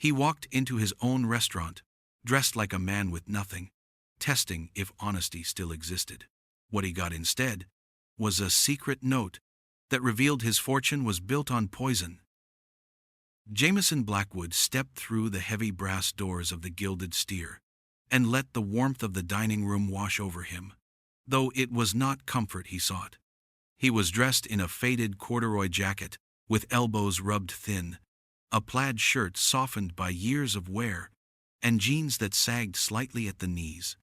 He walked into his own restaurant, dressed like a man with nothing, testing if honesty still existed. What he got instead was a secret note that revealed his fortune was built on poison. Jameson Blackwood stepped through the heavy brass doors of the Gilded Steer and let the warmth of the dining room wash over him, though it was not comfort he sought. He was dressed in a faded corduroy jacket with elbows rubbed thin, a plaid shirt softened by years of wear, and jeans that sagged slightly at the knees.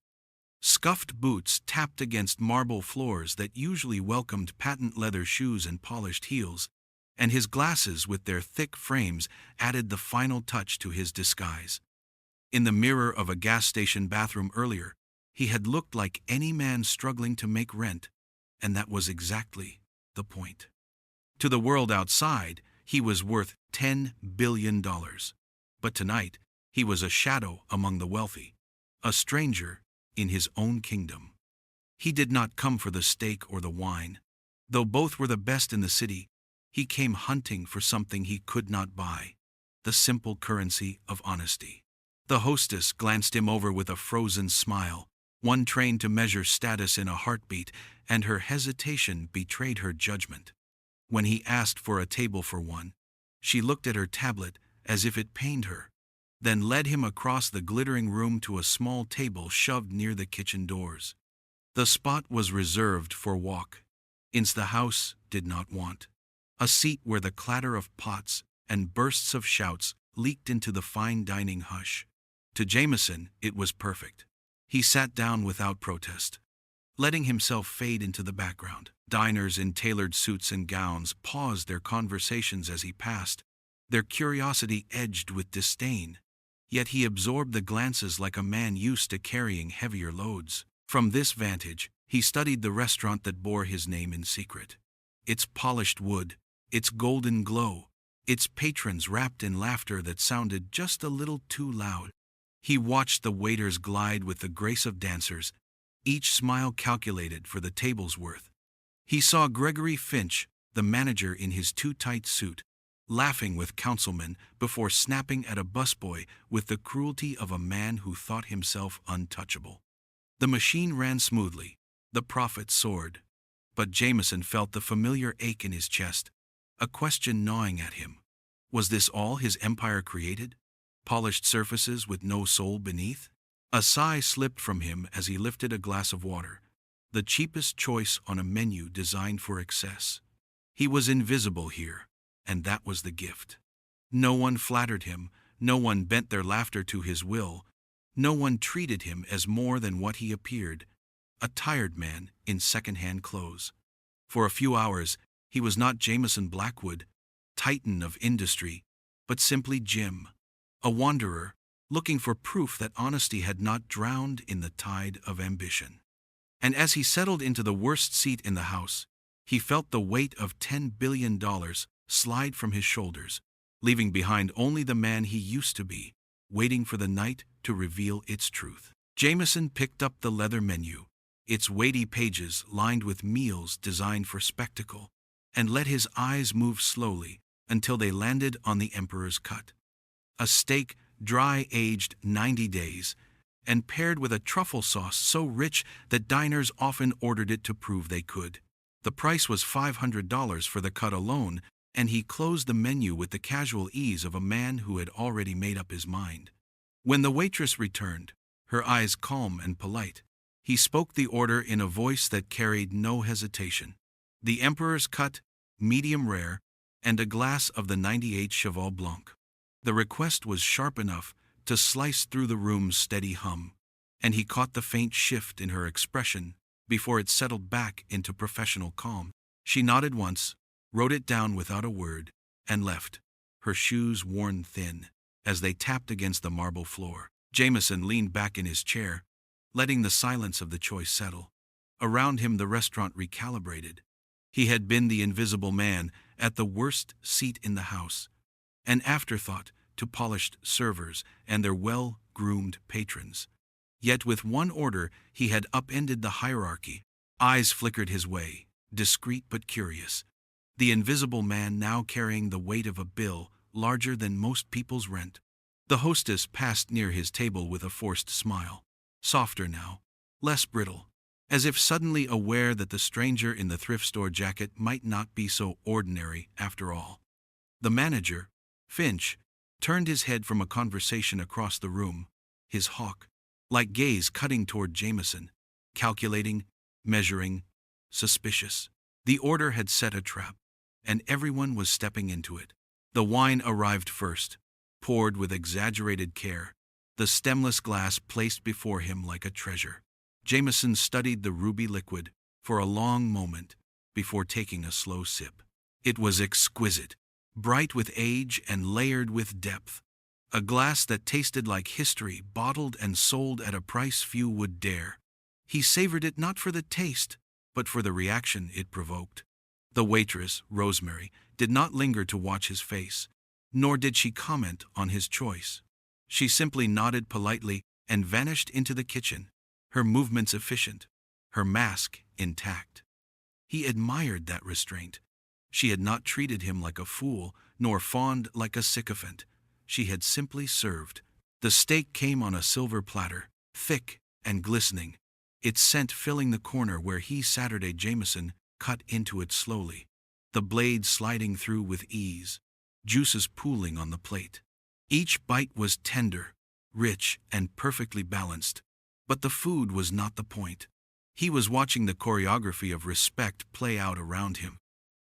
Scuffed boots tapped against marble floors that usually welcomed patent leather shoes and polished heels, and his glasses with their thick frames added the final touch to his disguise. In the mirror of a gas station bathroom earlier, he had looked like any man struggling to make rent, and that was exactly the point. To the world outside, he was worth $10 billion. But tonight, he was a shadow among the wealthy, a stranger in his own kingdom. He did not come for the steak or the wine. Though both were the best in the city, he came hunting for something he could not buy, the simple currency of honesty. The hostess glanced him over with a frozen smile, one trained to measure status in a heartbeat, and her hesitation betrayed her judgment. When he asked for a table for one, she looked at her tablet as if it pained her, then led him across the glittering room to a small table shoved near the kitchen doors. The spot was reserved for Walk. The house did not want. A seat where the clatter of pots and bursts of shouts leaked into the fine dining hush. To Jameson, it was perfect. He sat down without protest, letting himself fade into the background. Diners in tailored suits and gowns paused their conversations as he passed, their curiosity edged with disdain. Yet he absorbed the glances like a man used to carrying heavier loads. From this vantage, he studied the restaurant that bore his name in secret. Its polished wood, its golden glow, its patrons wrapped in laughter that sounded just a little too loud. He watched the waiters glide with the grace of dancers, each smile calculated for the table's worth. He saw Gregory Finch, the manager in his too-tight suit, laughing with councilmen before snapping at a busboy with the cruelty of a man who thought himself untouchable. The machine ran smoothly, the profit soared, but Jameson felt the familiar ache in his chest, a question gnawing at him. Was this all his empire created? Polished surfaces with no soul beneath? A sigh slipped from him as he lifted a glass of water, the cheapest choice on a menu designed for excess. He was invisible here, and that was the gift. No one flattered him, no one bent their laughter to his will, no one treated him as more than what he appeared, a tired man in second-hand clothes. For a few hours, he was not Jameson Blackwood, titan of industry, but simply Jim, a wanderer, looking for proof that honesty had not drowned in the tide of ambition. And as he settled into the worst seat in the house, he felt the weight of $10 billion slide from his shoulders, leaving behind only the man he used to be, waiting for the night to reveal its truth. Jameson picked up the leather menu, its weighty pages lined with meals designed for spectacle, and let his eyes move slowly until they landed on the emperor's cut. A steak dry-aged 90 days, and paired with a truffle sauce so rich that diners often ordered it to prove they could. The price was $500 for the cut alone, and he closed the menu with the casual ease of a man who had already made up his mind. When the waitress returned, her eyes calm and polite, he spoke the order in a voice that carried no hesitation. The emperor's cut, medium rare, and a glass of the 98 Cheval Blanc. The request was sharp enough to slice through the room's steady hum, and he caught the faint shift in her expression before it settled back into professional calm. She nodded once, wrote it down without a word, and left, her shoes worn thin, as they tapped against the marble floor. Jameson leaned back in his chair, letting the silence of the choice settle. Around him the restaurant recalibrated. He had been the invisible man at the worst seat in the house, an afterthought to polished servers and their well-groomed patrons. Yet with one order he had upended the hierarchy. Eyes flickered his way, discreet but curious. The invisible man now carrying the weight of a bill larger than most people's rent. The hostess passed near his table with a forced smile, softer now, less brittle, as if suddenly aware that the stranger in the thrift store jacket might not be so ordinary after all. The manager, Finch, turned his head from a conversation across the room, his hawk-like gaze cutting toward Jameson, calculating, measuring, suspicious. The order had set a trap, and everyone was stepping into it. The wine arrived first, poured with exaggerated care, the stemless glass placed before him like a treasure. Jameson studied the ruby liquid for a long moment before taking a slow sip. It was exquisite, bright with age and layered with depth. A glass that tasted like history, bottled and sold at a price few would dare. He savored it not for the taste, but for the reaction it provoked. The waitress, Rosemary, did not linger to watch his face, nor did she comment on his choice. She simply nodded politely and vanished into the kitchen, her movements efficient, her mask intact. He admired that restraint. She had not treated him like a fool, nor fawned like a sycophant. She had simply served. The steak came on a silver platter, thick and glistening, its scent filling the corner where he, Saturday Jameson, cut into it slowly, the blade sliding through with ease, juices pooling on the plate. Each bite was tender, rich, and perfectly balanced. But the food was not the point. He was watching the choreography of respect play out around him.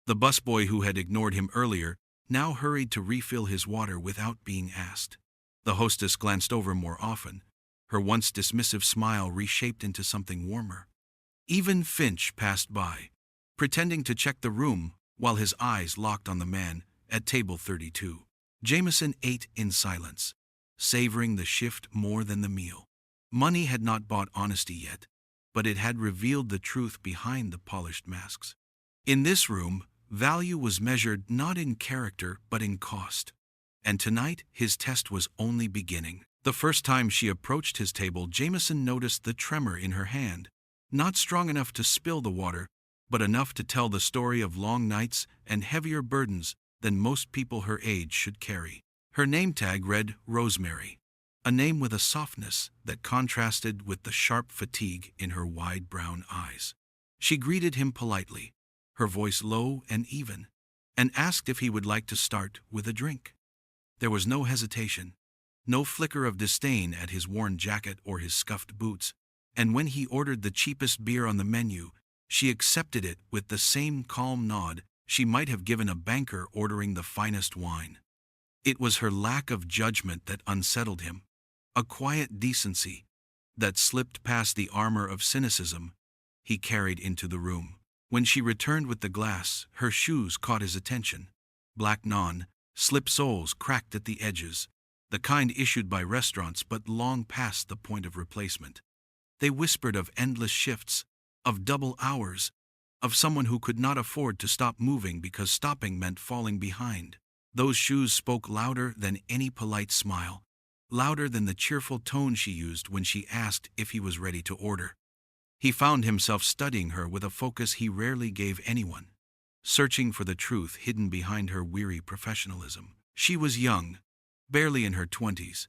The busboy who had ignored him earlier now hurried to refill his water without being asked. The hostess glanced over more often, her once dismissive smile reshaped into something warmer. Even Finch passed by, pretending to check the room while his eyes locked on the man at table 32. Jameson ate in silence, savoring the shift more than the meal. Money had not bought honesty yet, but it had revealed the truth behind the polished masks. In this room, value was measured not in character but in cost. And tonight, his test was only beginning. The first time she approached his table, Jameson noticed the tremor in her hand, not strong enough to spill the water, but enough to tell the story of long nights and heavier burdens than most people her age should carry. Her name tag read Rosemary, a name with a softness that contrasted with the sharp fatigue in her wide brown eyes. She greeted him politely, her voice low and even, and asked if he would like to start with a drink. There was no hesitation, no flicker of disdain at his worn jacket or his scuffed boots, and when he ordered the cheapest beer on the menu, she accepted it with the same calm nod she might have given a banker ordering the finest wine. It was her lack of judgment that unsettled him, a quiet decency that slipped past the armor of cynicism he carried into the room. When she returned with the glass, her shoes caught his attention. Black slip soles cracked at the edges, the kind issued by restaurants but long past the point of replacement. They whispered of endless shifts, of double hours, of someone who could not afford to stop moving because stopping meant falling behind. Those shoes spoke louder than any polite smile, louder than the cheerful tone she used when she asked if he was ready to order. He found himself studying her with a focus he rarely gave anyone, searching for the truth hidden behind her weary professionalism. She was young, barely in her 20s,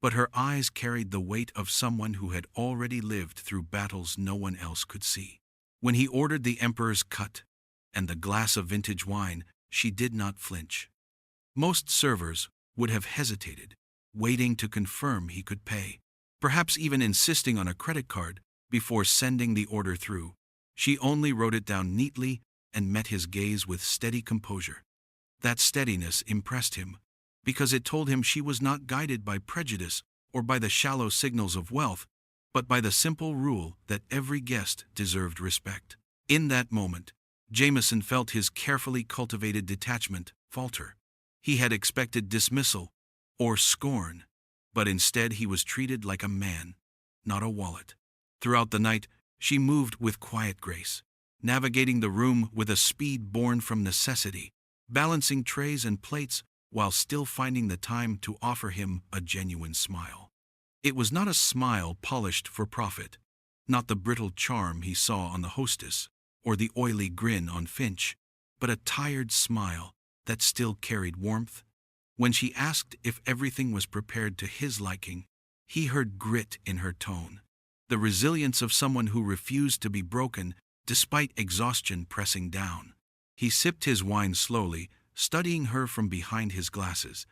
but her eyes carried the weight of someone who had already lived through battles no one else could see. When he ordered the Emperor's cut and the glass of vintage wine, she did not flinch. Most servers would have hesitated, waiting to confirm he could pay, perhaps even insisting on a credit card before sending the order through. She only wrote it down neatly and met his gaze with steady composure. That steadiness impressed him, because it told him she was not guided by prejudice or by the shallow signals of wealth, but by the simple rule that every guest deserved respect. In that moment, Jameson felt his carefully cultivated detachment falter. He had expected dismissal or scorn, but instead he was treated like a man, not a wallet. Throughout the night, she moved with quiet grace, navigating the room with a speed born from necessity, balancing trays and plates while still finding the time to offer him a genuine smile. It was not a smile polished for profit, not the brittle charm he saw on the hostess or the oily grin on Finch, but a tired smile that still carried warmth. When she asked if everything was prepared to his liking, he heard grit in her tone, the resilience of someone who refused to be broken despite exhaustion pressing down. He sipped his wine slowly, studying her from behind his glasses,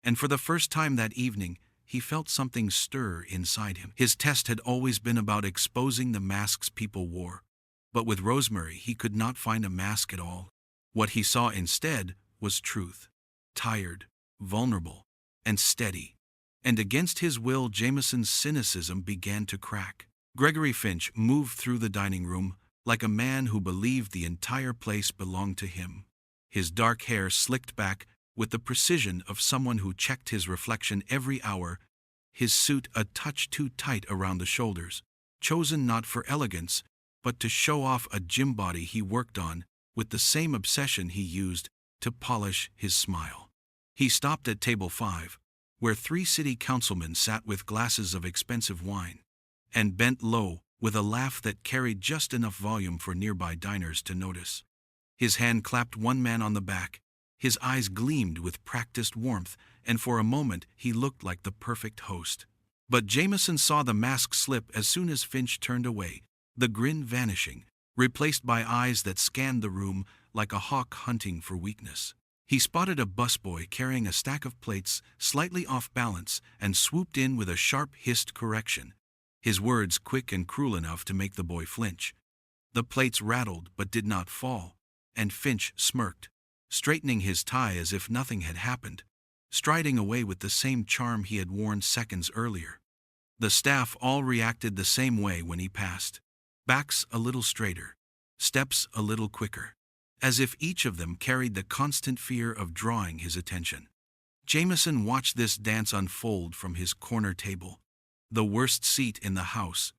and for the first time that evening, he felt something stir inside him. His test had always been about exposing the masks people wore, but with Rosemary he could not find a mask at all. What he saw instead was truth, tired, vulnerable, and steady. And against his will, Jameson's cynicism began to crack. Gregory Finch moved through the dining room like a man who believed the entire place belonged to him. His dark hair slicked back with the precision of someone who checked his reflection every hour, his suit a touch too tight around the shoulders, chosen not for elegance, but to show off a gym body he worked on with the same obsession he used to polish his smile. He stopped at table 5, where 3 city councilmen sat with glasses of expensive wine, and bent low with a laugh that carried just enough volume for nearby diners to notice. His hand clapped one man on the back, his eyes gleamed with practiced warmth, and for a moment he looked like the perfect host. But Jameson saw the mask slip as soon as Finch turned away, the grin vanishing, replaced by eyes that scanned the room like a hawk hunting for weakness. He spotted a busboy carrying a stack of plates slightly off balance and swooped in with a sharp hissed correction, his words quick and cruel enough to make the boy flinch. The plates rattled but did not fall, and Finch smirked, straightening his tie as if nothing had happened, striding away with the same charm he had worn seconds earlier. The staff all reacted the same way when he passed, backs a little straighter, steps a little quicker, as if each of them carried the constant fear of drawing his attention. Jameson watched this dance unfold from his corner table, the worst seat in the house,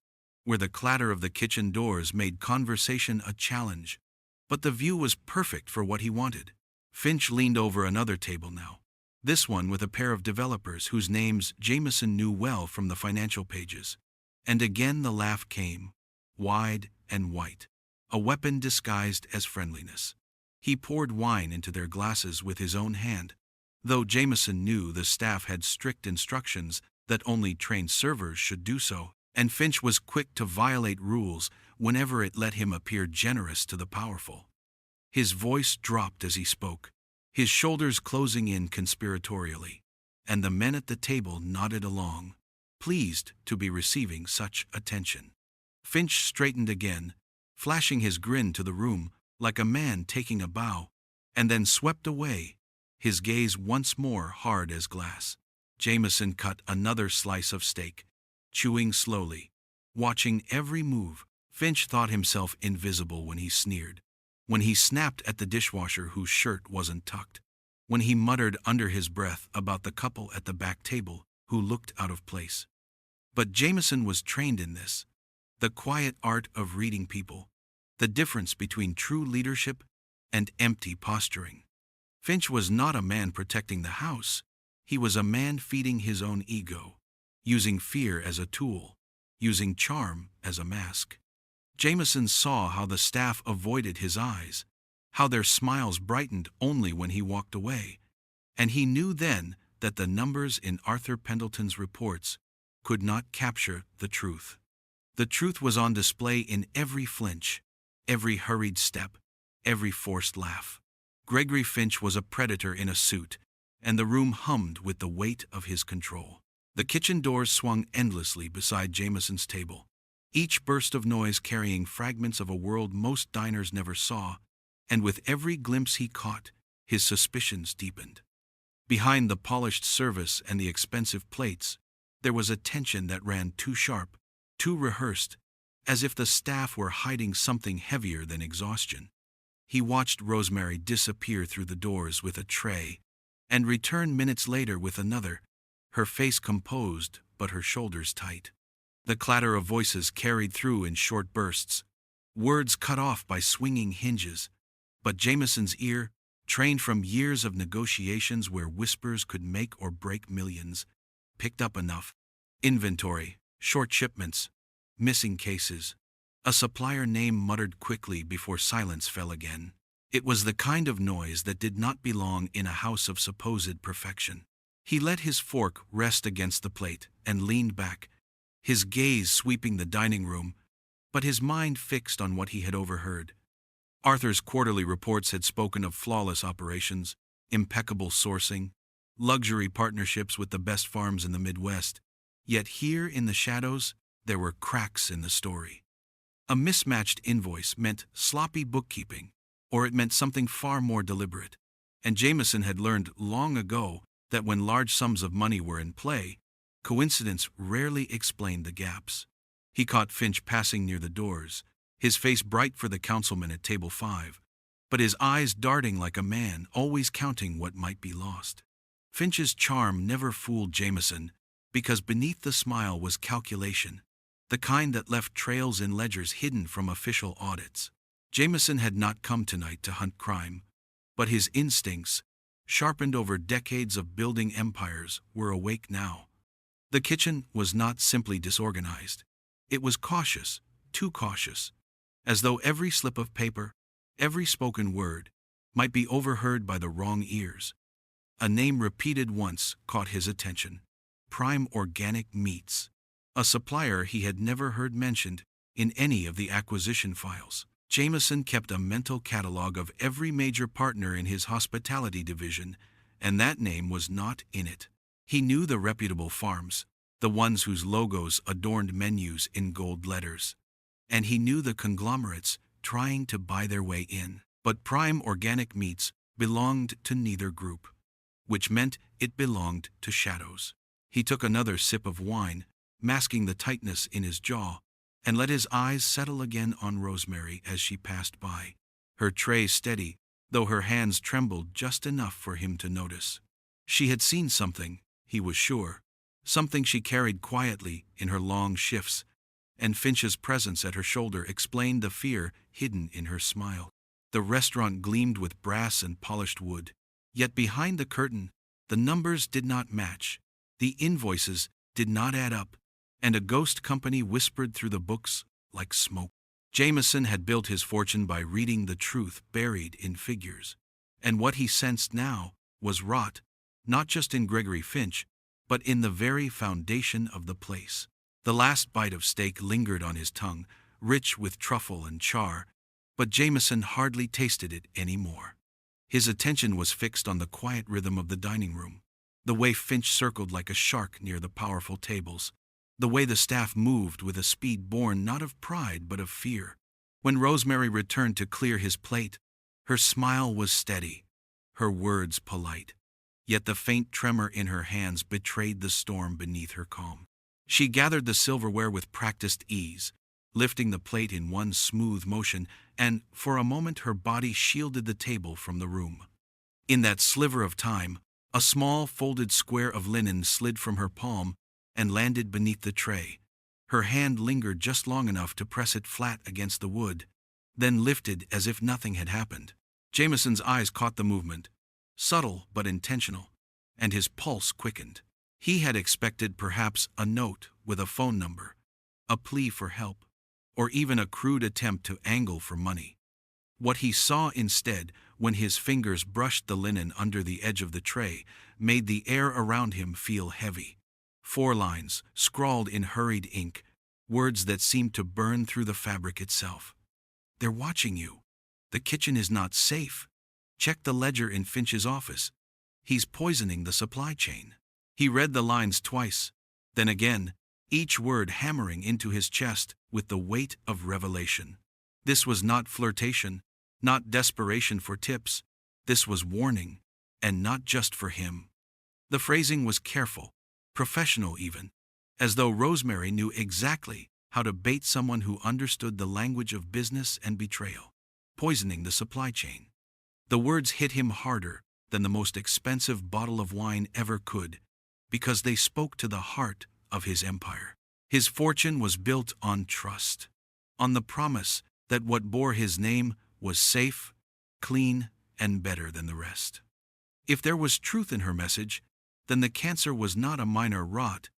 where the clatter of the kitchen doors made conversation a challenge, but the view was perfect for what he wanted. Finch leaned over another table now, this one with a pair of developers whose names Jameson knew well from the financial pages. And again the laugh came, wide and white, a weapon disguised as friendliness. He poured wine into their glasses with his own hand, though Jameson knew the staff had strict instructions that only trained servers should do so, and Finch was quick to violate rules whenever it let him appear generous to the powerful. His voice dropped as he spoke, his shoulders closing in conspiratorially, and the men at the table nodded along, pleased to be receiving such attention. Finch straightened again, flashing his grin to the room like a man taking a bow, and then swept away, his gaze once more hard as glass. Jameson cut another slice of steak, chewing slowly, watching every move. Finch thought himself invisible when he sneered, when he snapped at the dishwasher whose shirt wasn't tucked, when he muttered under his breath about the couple at the back table who looked out of place. But Jameson was trained in this, the quiet art of reading people, the difference between true leadership and empty posturing. Finch was not a man protecting the house. He was a man feeding his own ego, using fear as a tool, using charm as a mask. Jameson saw how the staff avoided his eyes, how their smiles brightened only when he walked away, and he knew then that the numbers in Arthur Pendleton's reports could not capture the truth. The truth was on display in every flinch, every hurried step, every forced laugh. Gregory Finch was a predator in a suit, and the room hummed with the weight of his control. The kitchen doors swung endlessly beside Jameson's table, each burst of noise carrying fragments of a world most diners never saw, and with every glimpse he caught, his suspicions deepened. Behind the polished service and the expensive plates, there was a tension that ran too sharp, too rehearsed, as if the staff were hiding something heavier than exhaustion. He watched Rosemary disappear through the doors with a tray, and return minutes later with another, her face composed but her shoulders tight. The clatter of voices carried through in short bursts, words cut off by swinging hinges, but Jameson's ear, trained from years of negotiations where whispers could make or break millions, picked up enough. Inventory, short shipments, missing cases. A supplier name muttered quickly before silence fell again. It was the kind of noise that did not belong in a house of supposed perfection. He let his fork rest against the plate and leaned back, his gaze sweeping the dining room, but his mind fixed on what he had overheard. Arthur's quarterly reports had spoken of flawless operations, impeccable sourcing, luxury partnerships with the best farms in the Midwest. Yet here in the shadows, there were cracks in the story. A mismatched invoice meant sloppy bookkeeping, or it meant something far more deliberate. And Jameson had learned long ago that when large sums of money were in play, coincidence rarely explained the gaps. He caught Finch passing near the doors, his face bright for the councilman at table 5, but his eyes darting like a man always counting what might be lost. Finch's charm never fooled Jameson, because beneath the smile was calculation, the kind that left trails in ledgers hidden from official audits. Jameson had not come tonight to hunt crime, but his instincts, sharpened over decades of building empires, were awake now. The kitchen was not simply disorganized. It was cautious, too cautious, as though every slip of paper, every spoken word, might be overheard by the wrong ears. A name repeated once caught his attention: Prime Organic Meats, a supplier he had never heard mentioned in any of the acquisition files. Jameson kept a mental catalog of every major partner in his hospitality division, and that name was not in it. He knew the reputable farms, the ones whose logos adorned menus in gold letters. And he knew the conglomerates trying to buy their way in. But Prime Organic Meats belonged to neither group, which meant it belonged to shadows. He took another sip of wine, masking the tightness in his jaw, and let his eyes settle again on Rosemary as she passed by, her tray steady, though her hands trembled just enough for him to notice. She had seen something, he was sure, something she carried quietly in her long shifts, and Finch's presence at her shoulder explained the fear hidden in her smile. The restaurant gleamed with brass and polished wood, yet behind the curtain, the numbers did not match, the invoices did not add up, and a ghost company whispered through the books like smoke. Jameson had built his fortune by reading the truth buried in figures, and what he sensed now was rot, not just in Gregory Finch, but in the very foundation of the place. The last bite of steak lingered on his tongue, rich with truffle and char, but Jameson hardly tasted it anymore. His attention was fixed on the quiet rhythm of the dining room, the way Finch circled like a shark near the powerful tables, the way the staff moved with a speed born not of pride but of fear. When Rosemary returned to clear his plate, her smile was steady, her words polite, yet the faint tremor in her hands betrayed the storm beneath her calm. She gathered the silverware with practiced ease, lifting the plate in one smooth motion, and for a moment her body shielded the table from the room. In that sliver of time, a small folded square of linen slid from her palm and landed beneath the tray. Her hand lingered just long enough to press it flat against the wood, then lifted as if nothing had happened. Jameson's eyes caught the movement, subtle but intentional, and his pulse quickened. He had expected perhaps a note with a phone number, a plea for help, or even a crude attempt to angle for money. What he saw instead, when his fingers brushed the linen under the edge of the tray, made the air around him feel heavy. 4 lines, scrawled in hurried ink, words that seemed to burn through the fabric itself. "They're watching you. The kitchen is not safe. Check the ledger in Finch's office. He's poisoning the supply chain." He read the lines twice, then again, each word hammering into his chest with the weight of revelation. This was not flirtation, not desperation for tips. This was warning, and not just for him. The phrasing was careful, professional even, as though Rosemary knew exactly how to bait someone who understood the language of business and betrayal. Poisoning the supply chain. The words hit him harder than the most expensive bottle of wine ever could, because they spoke to the heart of his empire. His fortune was built on trust, on the promise that what bore his name was safe, clean, and better than the rest. If there was truth in her message, then the cancer was not a minor rot.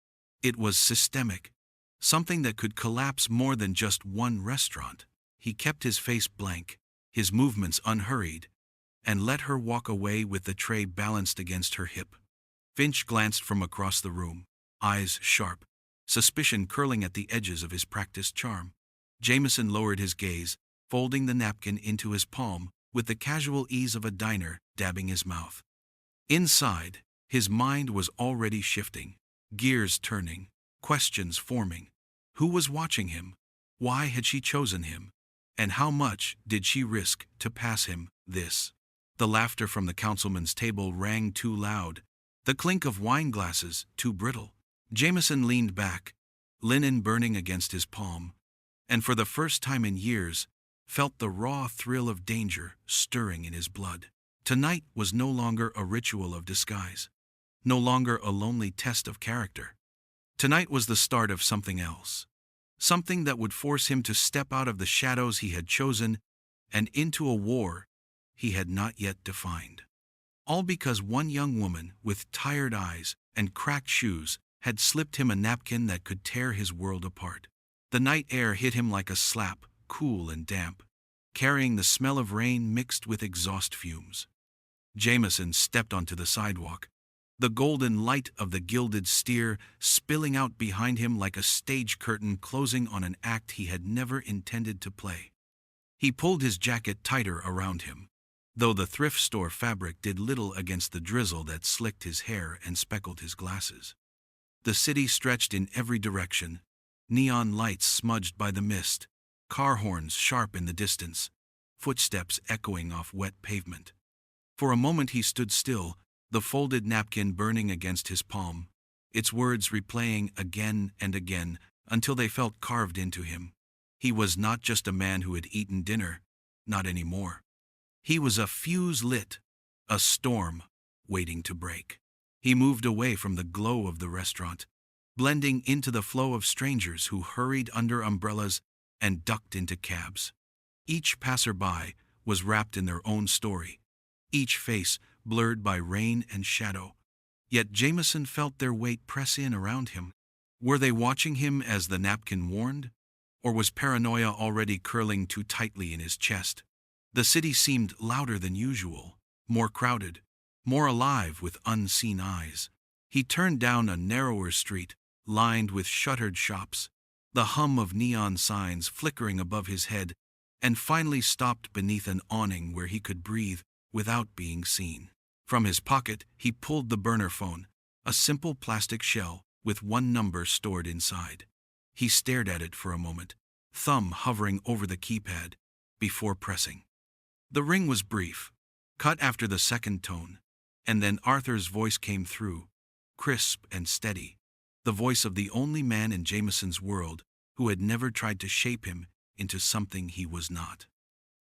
It was systemic, something that could collapse more than just one restaurant. He kept his face blank, his movements unhurried, and let her walk away with the tray balanced against her hip. Finch glanced from across the room, eyes sharp, suspicion curling at the edges of his practiced charm. Jameson lowered his gaze, folding the napkin into his palm with the casual ease of a diner dabbing his mouth. Inside, his mind was already shifting, gears turning, questions forming. Who was watching him? Why had she chosen him? And how much did she risk to pass him this? The laughter from the councilman's table rang too loud, the clink of wine glasses too brittle. Jameson leaned back, linen burning against his palm, and for the first time in years, felt the raw thrill of danger stirring in his blood. Tonight was no longer a ritual of disguise, no longer a lonely test of character. Tonight was the start of something else, something that would force him to step out of the shadows he had chosen and into a war he had not yet defined. All because one young woman with tired eyes and cracked shoes had slipped him a napkin that could tear his world apart. The night air hit him like a slap, cool and damp, carrying the smell of rain mixed with exhaust fumes. Jameson stepped onto the sidewalk, the golden light of the Gilded Steer spilling out behind him like a stage curtain closing on an act he had never intended to play. He pulled his jacket tighter around him, though the thrift store fabric did little against the drizzle that slicked his hair and speckled his glasses. The city stretched in every direction, neon lights smudged by the mist, car horns sharp in the distance, footsteps echoing off wet pavement. For a moment he stood still, the folded napkin burning against his palm, its words replaying again and again until they felt carved into him. He was not just a man who had eaten dinner, not anymore. He was a fuse lit, a storm waiting to break. He moved away from the glow of the restaurant, blending into the flow of strangers who hurried under umbrellas and ducked into cabs. Each passerby was wrapped in their own story, each face blurred by rain and shadow. Yet Jameson felt their weight press in around him. Were they watching him as the napkin warned? Or was paranoia already curling too tightly in his chest? The city seemed louder than usual, more crowded, more alive with unseen eyes. He turned down a narrower street, lined with shuttered shops, the hum of neon signs flickering above his head, and finally stopped beneath an awning where he could breathe without being seen. From his pocket, he pulled the burner phone, a simple plastic shell with one number stored inside. He stared at it for a moment, thumb hovering over the keypad, before pressing. The ring was brief, cut after the second tone, and then Arthur's voice came through, crisp and steady, the voice of the only man in Jameson's world who had never tried to shape him into something he was not.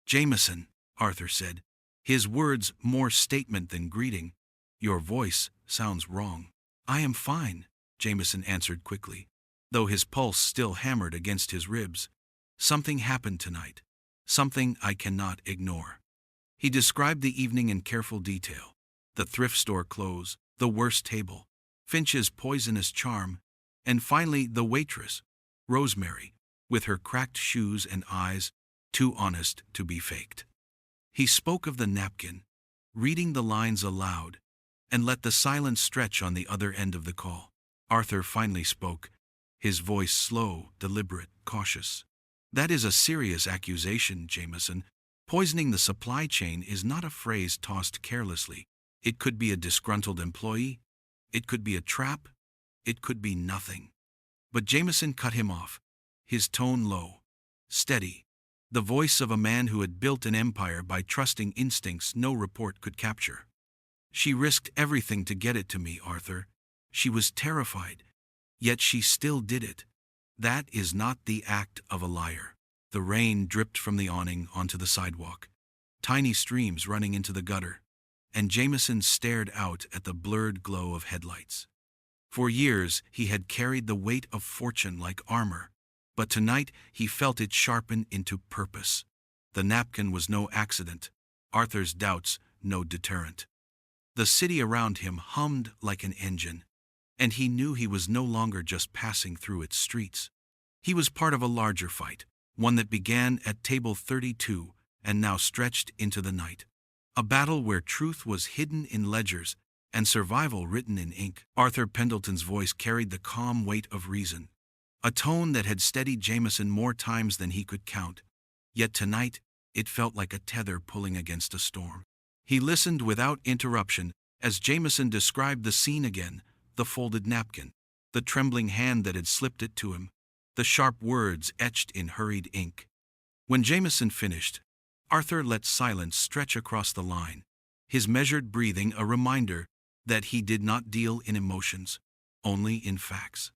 "Jameson," Arthur said, his words more statement than greeting, "your voice sounds wrong." "I am fine," Jameson answered quickly, though his pulse still hammered against his ribs. "Something happened tonight, something I cannot ignore." He described the evening in careful detail, the thrift store close, the worst table, Finch's poisonous charm, and finally the waitress, Rosemary, with her cracked shoes and eyes too honest to be faked. He spoke of the napkin, reading the lines aloud, and let the silence stretch on the other end of the call. Arthur finally spoke, his voice slow, deliberate, cautious. "That is a serious accusation, Jameson. Poisoning the supply chain is not a phrase tossed carelessly. It could be a disgruntled employee. It could be a trap. It could be nothing." But Jameson cut him off, his tone low, steady, the voice of a man who had built an empire by trusting instincts no report could capture. "She risked everything to get it to me, Arthur. She was terrified, yet she still did it. That is not the act of a liar." The rain dripped from the awning onto the sidewalk, tiny streams running into the gutter, and Jameson stared out at the blurred glow of headlights. For years he had carried the weight of fortune like armor, but tonight he felt it sharpen into purpose. The napkin was no accident, Arthur's doubts no deterrent. The city around him hummed like an engine, and he knew he was no longer just passing through its streets. He was part of a larger fight, one that began at table 32 and now stretched into the night. A battle where truth was hidden in ledgers and survival written in ink. Arthur Pendleton's voice carried the calm weight of reason, a tone that had steadied Jameson more times than he could count. Yet tonight, it felt like a tether pulling against a storm. He listened without interruption as Jameson described the scene again, the folded napkin, the trembling hand that had slipped it to him, the sharp words etched in hurried ink. When Jameson finished, Arthur let silence stretch across the line, his measured breathing a reminder that he did not deal in emotions, only in facts.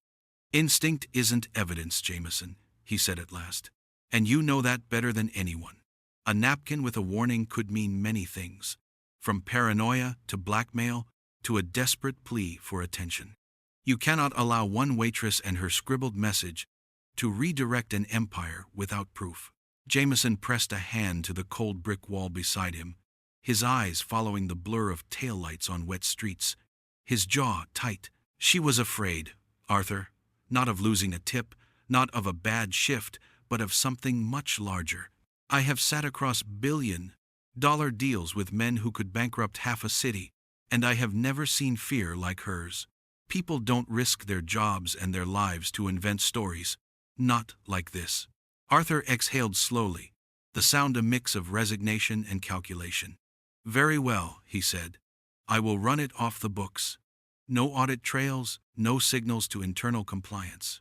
"Instinct isn't evidence, Jameson," he said at last, "and you know that better than anyone. A napkin with a warning could mean many things, from paranoia to blackmail to a desperate plea for attention. You cannot allow one waitress and her scribbled message to redirect an empire without proof." Jameson pressed a hand to the cold brick wall beside him, his eyes following the blur of taillights on wet streets, his jaw tight. "She was afraid, Arthur, not of losing a tip, not of a bad shift, but of something much larger. I have sat across billion-dollar deals with men who could bankrupt half a city, and I have never seen fear like hers. People don't risk their jobs and their lives to invent stories. Not like this." Arthur exhaled slowly, the sound a mix of resignation and calculation. "Very well," he said. "I will run it off the books. No audit trails, no signals to internal compliance.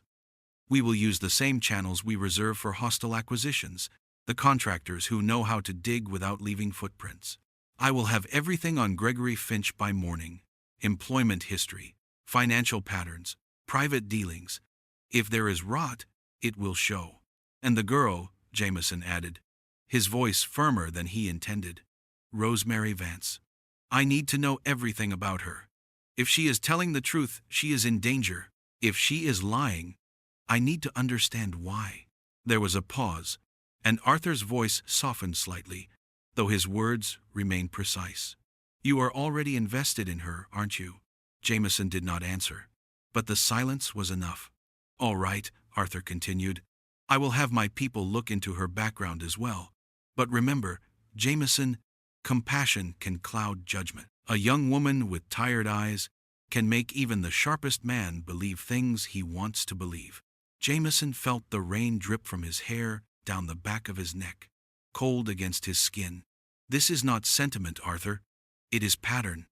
We will use the same channels we reserve for hostile acquisitions, the contractors who know how to dig without leaving footprints. I will have everything on Gregory Finch by morning: employment history, financial patterns, private dealings. If there is rot, it will show. And the girl," Jameson added, his voice firmer than he intended, "Rosemary Vance. I need to know everything about her. If she is telling the truth, she is in danger. If she is lying, I need to understand why." There was a pause, and Arthur's voice softened slightly, though his words remained precise. "You are already invested in her, aren't you?" Jameson did not answer, but the silence was enough. "All right," Arthur continued. "I will have my people look into her background as well. But remember, Jameson, compassion can cloud judgment. A young woman with tired eyes can make even the sharpest man believe things he wants to believe." Jameson felt the rain drip from his hair down the back of his neck, cold against his skin. "This is not sentiment, Arthur. It is pattern.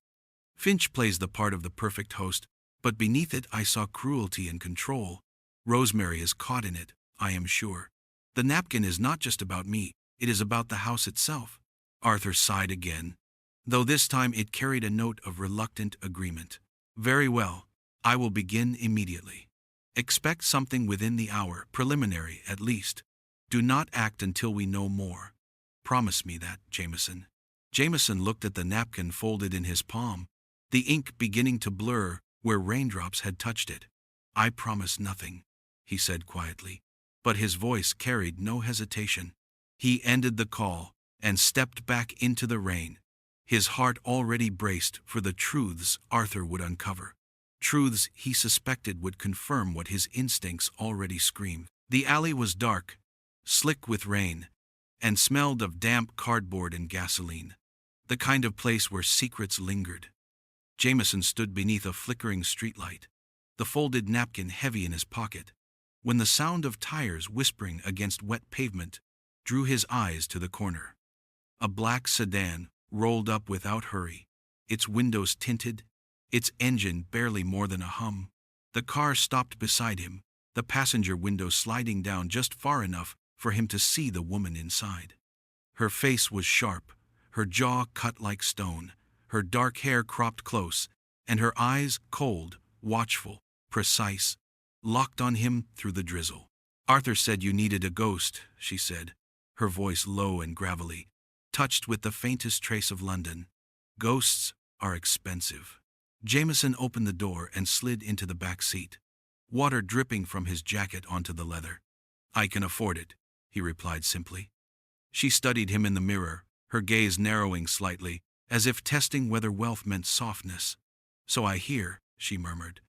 Finch plays the part of the perfect host, but beneath it I saw cruelty and control. Rosemary is caught in it, I am sure. The napkin is not just about me, it is about the house itself." Arthur sighed again, though this time it carried a note of reluctant agreement. "Very well, I will begin immediately. Expect something within the hour, preliminary at least. Do not act until we know more. Promise me that, Jameson." Jameson looked at the napkin folded in his palm, the ink beginning to blur where raindrops had touched it. "I promise nothing," he said quietly, but his voice carried no hesitation. He ended the call and stepped back into the rain, his heart already braced for the truths Arthur would uncover. Truths he suspected would confirm what his instincts already screamed. The alley was dark, slick with rain, and smelled of damp cardboard and gasoline, the kind of place where secrets lingered. Jameson stood beneath a flickering streetlight, the folded napkin heavy in his pocket, when the sound of tires whispering against wet pavement drew his eyes to the corner. A black sedan rolled up without hurry, its windows tinted, its engine barely more than a hum. The car stopped beside him, the passenger window sliding down just far enough for him to see the woman inside. Her face was sharp, her jaw cut like stone, her dark hair cropped close, and her eyes cold, watchful, precise, locked on him through the drizzle. "Arthur said you needed a ghost," she said, her voice low and gravelly, touched with the faintest trace of London. "Ghosts are expensive." Jameson opened the door and slid into the back seat, water dripping from his jacket onto the leather. "I can afford it," he replied simply. She studied him in the mirror, her gaze narrowing slightly, as if testing whether wealth meant softness. "So I hear," she murmured,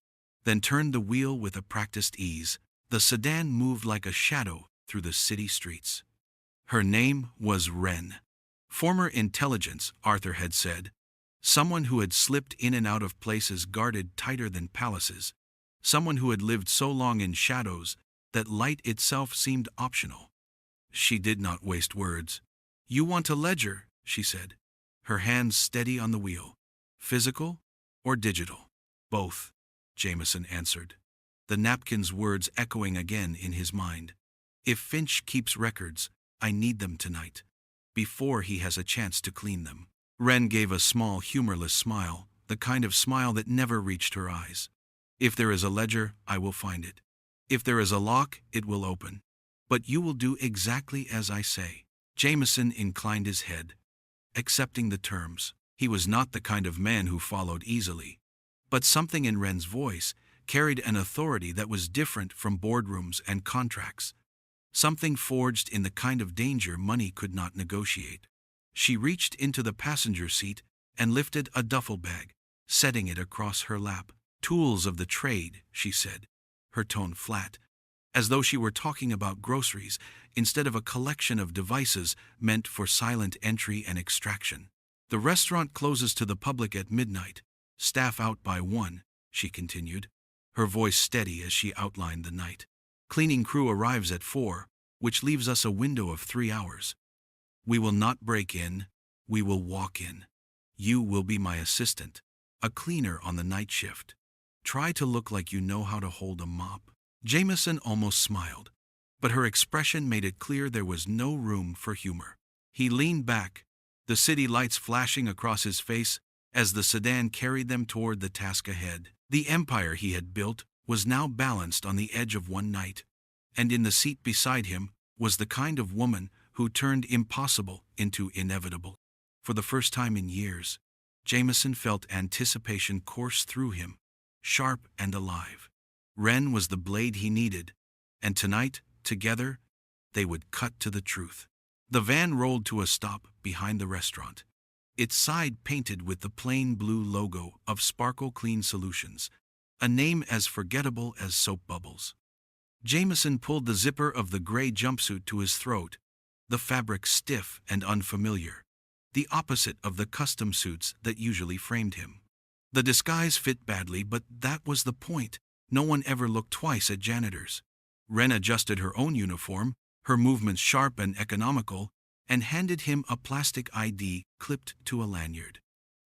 then turned the wheel with a practiced ease. The sedan moved like a shadow through the city streets. Her name was Wren. Former intelligence, Arthur had said. Someone who had slipped in and out of places guarded tighter than palaces. Someone who had lived so long in shadows that light itself seemed optional. She did not waste words. "You want a ledger," she said, her hands steady on the wheel. "Physical or digital?" "Both," Jameson answered, the napkin's words echoing again in his mind. "If Finch keeps records, I need them tonight, before he has a chance to clean them." Wren gave a small, humorless smile, the kind of smile that never reached her eyes. "If there is a ledger, I will find it. If there is a lock, it will open. But you will do exactly as I say." Jameson inclined his head, accepting the terms. He was not the kind of man who followed easily. But something in Wren's voice carried an authority that was different from boardrooms and contracts. Something forged in the kind of danger money could not negotiate. She reached into the passenger seat and lifted a duffel bag, setting it across her lap. "Tools of the trade," she said, her tone flat, as though she were talking about groceries instead of a collection of devices meant for silent entry and extraction. "The restaurant closes to the public at midnight, staff out by 1, she continued, her voice steady as she outlined the night. "Cleaning crew arrives at 4, which leaves us a window of 3 hours. We will not break in, we will walk in. You will be my assistant, a cleaner on the night shift. Try to look like you know how to hold a mop." Jameson almost smiled, but her expression made it clear there was no room for humor. He leaned back, the city lights flashing across his face as the sedan carried them toward the task ahead. The empire he had built was now balanced on the edge of one night, and in the seat beside him was the kind of woman who turned impossible into inevitable. For the first time in years, Jameson felt anticipation course through him, sharp and alive. Wren was the blade he needed, and tonight, together, they would cut to the truth. The van rolled to a stop behind the restaurant, its side painted with the plain blue logo of Sparkle Clean Solutions, a name as forgettable as soap bubbles. Jameson pulled the zipper of the gray jumpsuit to his throat, the fabric stiff and unfamiliar, the opposite of the custom suits that usually framed him. The disguise fit badly, but that was the point. No one ever looked twice at janitors. Wren adjusted her own uniform, her movements sharp and economical, and handed him a plastic ID clipped to a lanyard.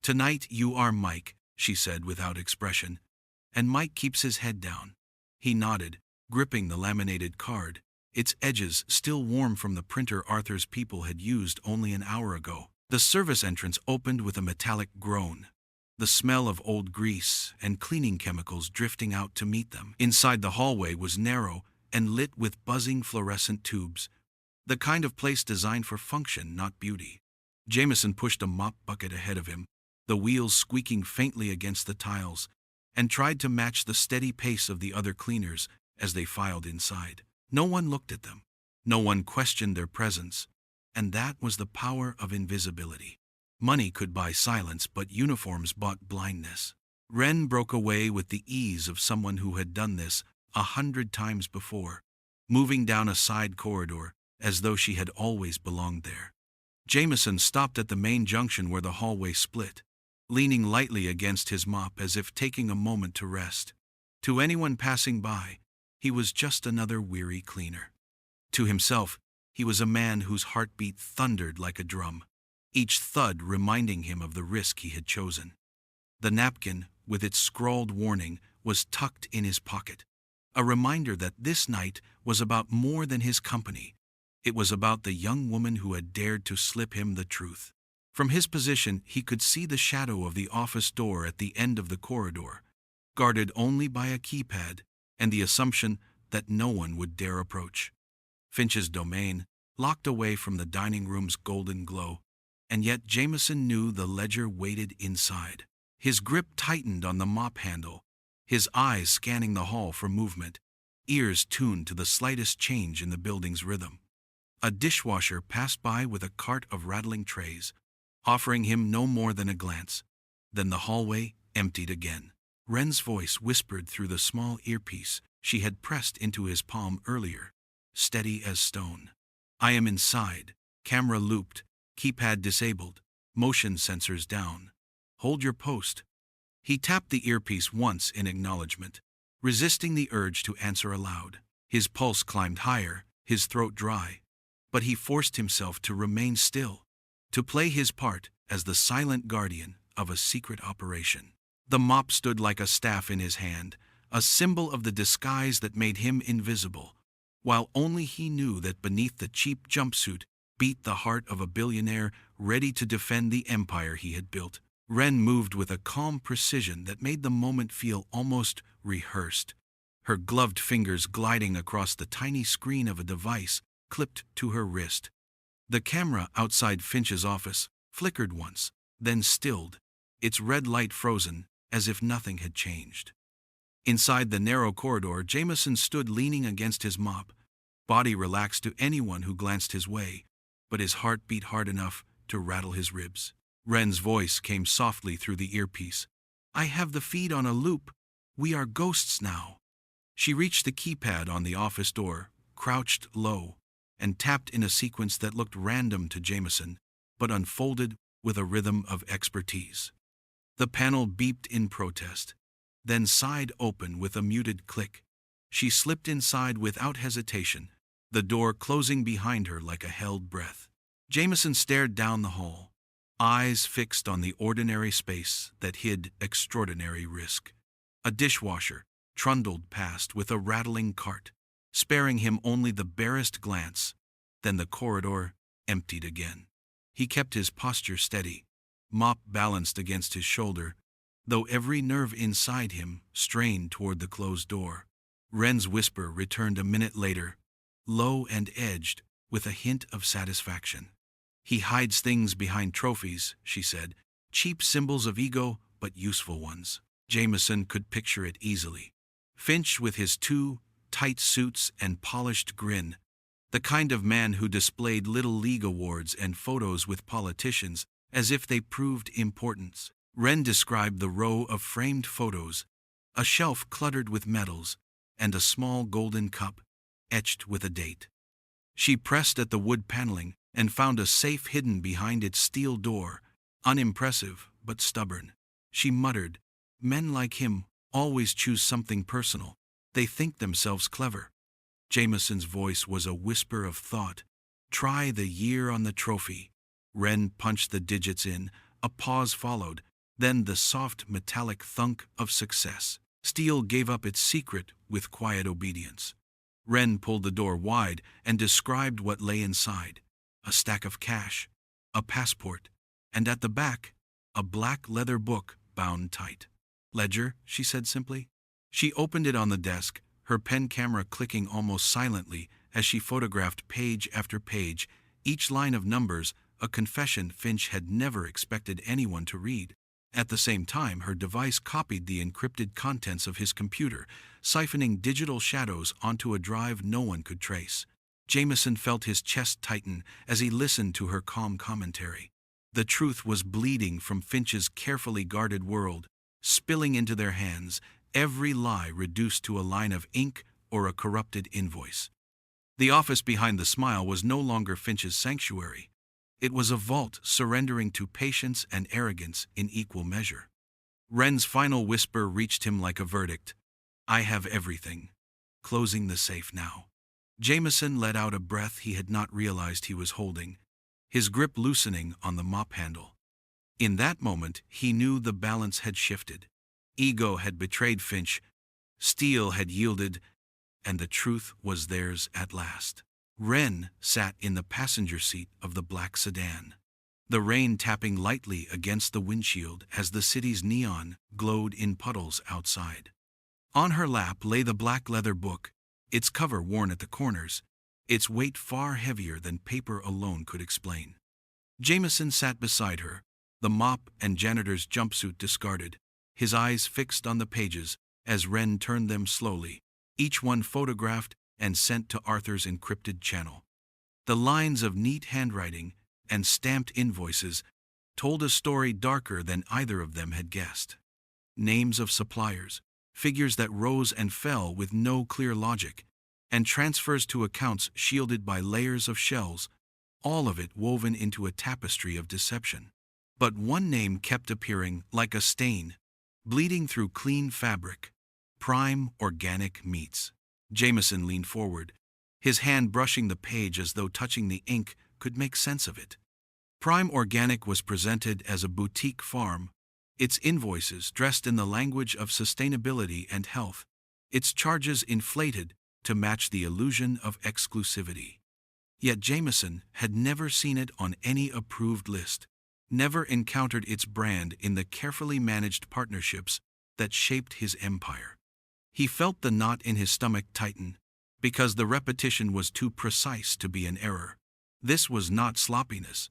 "Tonight you are Mike," she said without expression, and Mike keeps his head down. He nodded, gripping the laminated card, its edges still warm from the printer Arthur's people had used only an hour ago. The service entrance opened with a metallic groan, the smell of old grease and cleaning chemicals drifting out to meet them. Inside, the hallway was narrow and lit with buzzing fluorescent tubes, the kind of place designed for function, not beauty. Jameson pushed a mop bucket ahead of him, the wheels squeaking faintly against the tiles, and tried to match the steady pace of the other cleaners as they filed inside. No one looked at them. No one questioned their presence, and that was the power of invisibility. Money could buy silence, but uniforms bought blindness. Wren broke away with the ease of someone who had done this 100 times before, moving down a side corridor as though she had always belonged there. Jameson stopped at the main junction where the hallway split, leaning lightly against his mop as if taking a moment to rest. To anyone passing by, he was just another weary cleaner. To himself, he was a man whose heartbeat thundered like a drum, each thud reminding him of the risk he had chosen. The napkin, with its scrawled warning, was tucked in his pocket, a reminder that this night was about more than his company. It was about the young woman who had dared to slip him the truth. From his position, he could see the shadow of the office door at the end of the corridor, guarded only by a keypad and the assumption that no one would dare approach. Finch's domain, locked away from the dining room's golden glow, and yet Jameson knew the ledger waited inside. His grip tightened on the mop handle, his eyes scanning the hall for movement, ears tuned to the slightest change in the building's rhythm. A dishwasher passed by with a cart of rattling trays, offering him no more than a glance. Then the hallway emptied again. Wren's voice whispered through the small earpiece she had pressed into his palm earlier, steady as stone. I am inside. Camera looped. Keypad disabled. Motion sensors down. Hold your post. He tapped the earpiece once in acknowledgement, resisting the urge to answer aloud. His pulse climbed higher, his throat dry. But he forced himself to remain still, to play his part as the silent guardian of a secret operation. The mop stood like a staff in his hand, a symbol of the disguise that made him invisible, while only he knew that beneath the cheap jumpsuit beat the heart of a billionaire ready to defend the empire he had built. Ren moved with a calm precision that made the moment feel almost rehearsed, her gloved fingers gliding across the tiny screen of a device clipped to her wrist. The camera outside Finch's office flickered once, then stilled, its red light frozen, as if nothing had changed. Inside the narrow corridor, Jameson stood leaning against his mop, body relaxed to anyone who glanced his way, but his heart beat hard enough to rattle his ribs. Ren's voice came softly through the earpiece. I have the feed on a loop. We are ghosts now. She reached the keypad on the office door, crouched low, and tapped in a sequence that looked random to Jameson, but unfolded with a rhythm of expertise. The panel beeped in protest, then sighed open with a muted click. She slipped inside without hesitation, the door closing behind her like a held breath. Jameson stared down the hall, eyes fixed on the ordinary space that hid extraordinary risk. A dishwasher trundled past with a rattling cart, sparing him only the barest glance. Then the corridor emptied again. He kept his posture steady, mop balanced against his shoulder, though every nerve inside him strained toward the closed door. Ren's whisper returned a minute later, low and edged, with a hint of satisfaction. He hides things behind trophies, she said, cheap symbols of ego, but useful ones. Jameson could picture it easily. Finch with his two tight suits and polished grin, the kind of man who displayed Little League awards and photos with politicians as if they proved importance. Ren described the row of framed photos, a shelf cluttered with medals, and a small golden cup, etched with a date. She pressed at the wood paneling and found a safe hidden behind its steel door, unimpressive but stubborn. She muttered, men like him always choose something personal. They think themselves clever. Jameson's voice was a whisper of thought. Try the year on the trophy. Ren punched the digits in. A pause followed, then the soft metallic thunk of success. Steel gave up its secret with quiet obedience. Ren pulled the door wide and described what lay inside. A stack of cash, a passport, and at the back, a black leather book bound tight. Ledger, she said simply. She opened it on the desk, her pen camera clicking almost silently as she photographed page after page, each line of numbers, a confession Finch had never expected anyone to read. At the same time, her device copied the encrypted contents of his computer, siphoning digital shadows onto a drive no one could trace. Jameson felt his chest tighten as he listened to her calm commentary. The truth was bleeding from Finch's carefully guarded world, spilling into their hands, every lie reduced to a line of ink or a corrupted invoice. The office behind the smile was no longer Finch's sanctuary. It was a vault surrendering to patience and arrogance in equal measure. Ren's final whisper reached him like a verdict. I have everything. Closing the safe now. Jameson let out a breath he had not realized he was holding, his grip loosening on the mop handle. In that moment, he knew the balance had shifted. Ego had betrayed Finch, steel had yielded, and the truth was theirs at last. Ren sat in the passenger seat of the black sedan, the rain tapping lightly against the windshield as the city's neon glowed in puddles outside. On her lap lay the black leather book, its cover worn at the corners, its weight far heavier than paper alone could explain. Jameson sat beside her, the mop and janitor's jumpsuit discarded, his eyes fixed on the pages as Ren turned them slowly, each one photographed and sent to Arthur's encrypted channel. The lines of neat handwriting and stamped invoices told a story darker than either of them had guessed. Names of suppliers, figures that rose and fell with no clear logic, and transfers to accounts shielded by layers of shells, all of it woven into a tapestry of deception. But one name kept appearing like a stain, bleeding through clean fabric: Prime Organic Meats. Jameson leaned forward, his hand brushing the page as though touching the ink could make sense of it. Prime Organic was presented as a boutique farm, its invoices dressed in the language of sustainability and health, its charges inflated to match the illusion of exclusivity. Yet Jameson had never seen it on any approved list, never encountered its brand in the carefully managed partnerships that shaped his empire. He felt the knot in his stomach tighten, because the repetition was too precise to be an error. This was not sloppiness.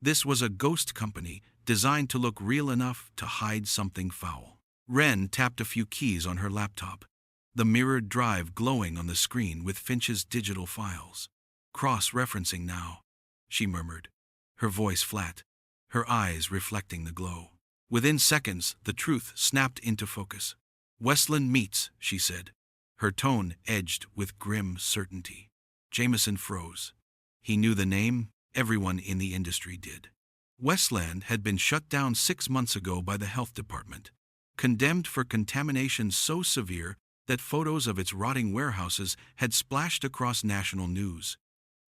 This was a ghost company designed to look real enough to hide something foul. Wren tapped a few keys on her laptop, the mirrored drive glowing on the screen with Finch's digital files. "Cross-referencing now," she murmured, her voice flat, her eyes reflecting the glow. Within seconds, the truth snapped into focus. "Westland Meats," she said, her tone edged with grim certainty. Jameson froze. He knew the name, everyone in the industry did. Westland had been shut down 6 months ago by the health department, condemned for contamination so severe that photos of its rotting warehouses had splashed across national news.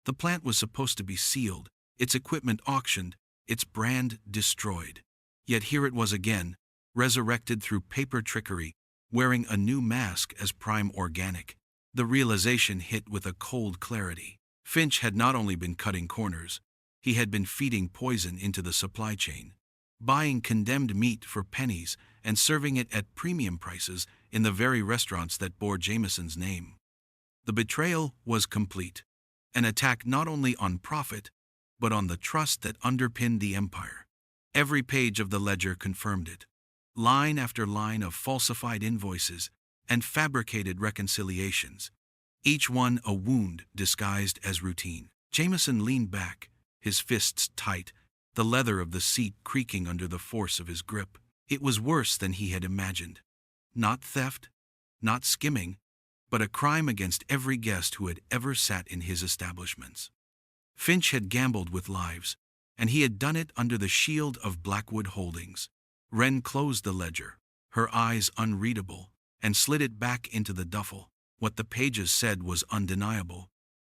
The plant was supposed to be sealed, its equipment auctioned, its brand destroyed. Yet here it was again, resurrected through paper trickery, wearing a new mask as Prime Organic. The realization hit with a cold clarity. Finch had not only been cutting corners, he had been feeding poison into the supply chain, buying condemned meat for pennies and serving it at premium prices in the very restaurants that bore Jameson's name. The betrayal was complete, an attack not only on profit, but on the trust that underpinned the empire. Every page of the ledger confirmed it. Line after line of falsified invoices and fabricated reconciliations, each one a wound disguised as routine. Jameson leaned back, his fists tight, the leather of the seat creaking under the force of his grip. It was worse than he had imagined. Not theft, not skimming, but a crime against every guest who had ever sat in his establishments. Finch had gambled with lives, and he had done it under the shield of Blackwood Holdings. Wren closed the ledger, her eyes unreadable, and slid it back into the duffel. What the pages said was undeniable,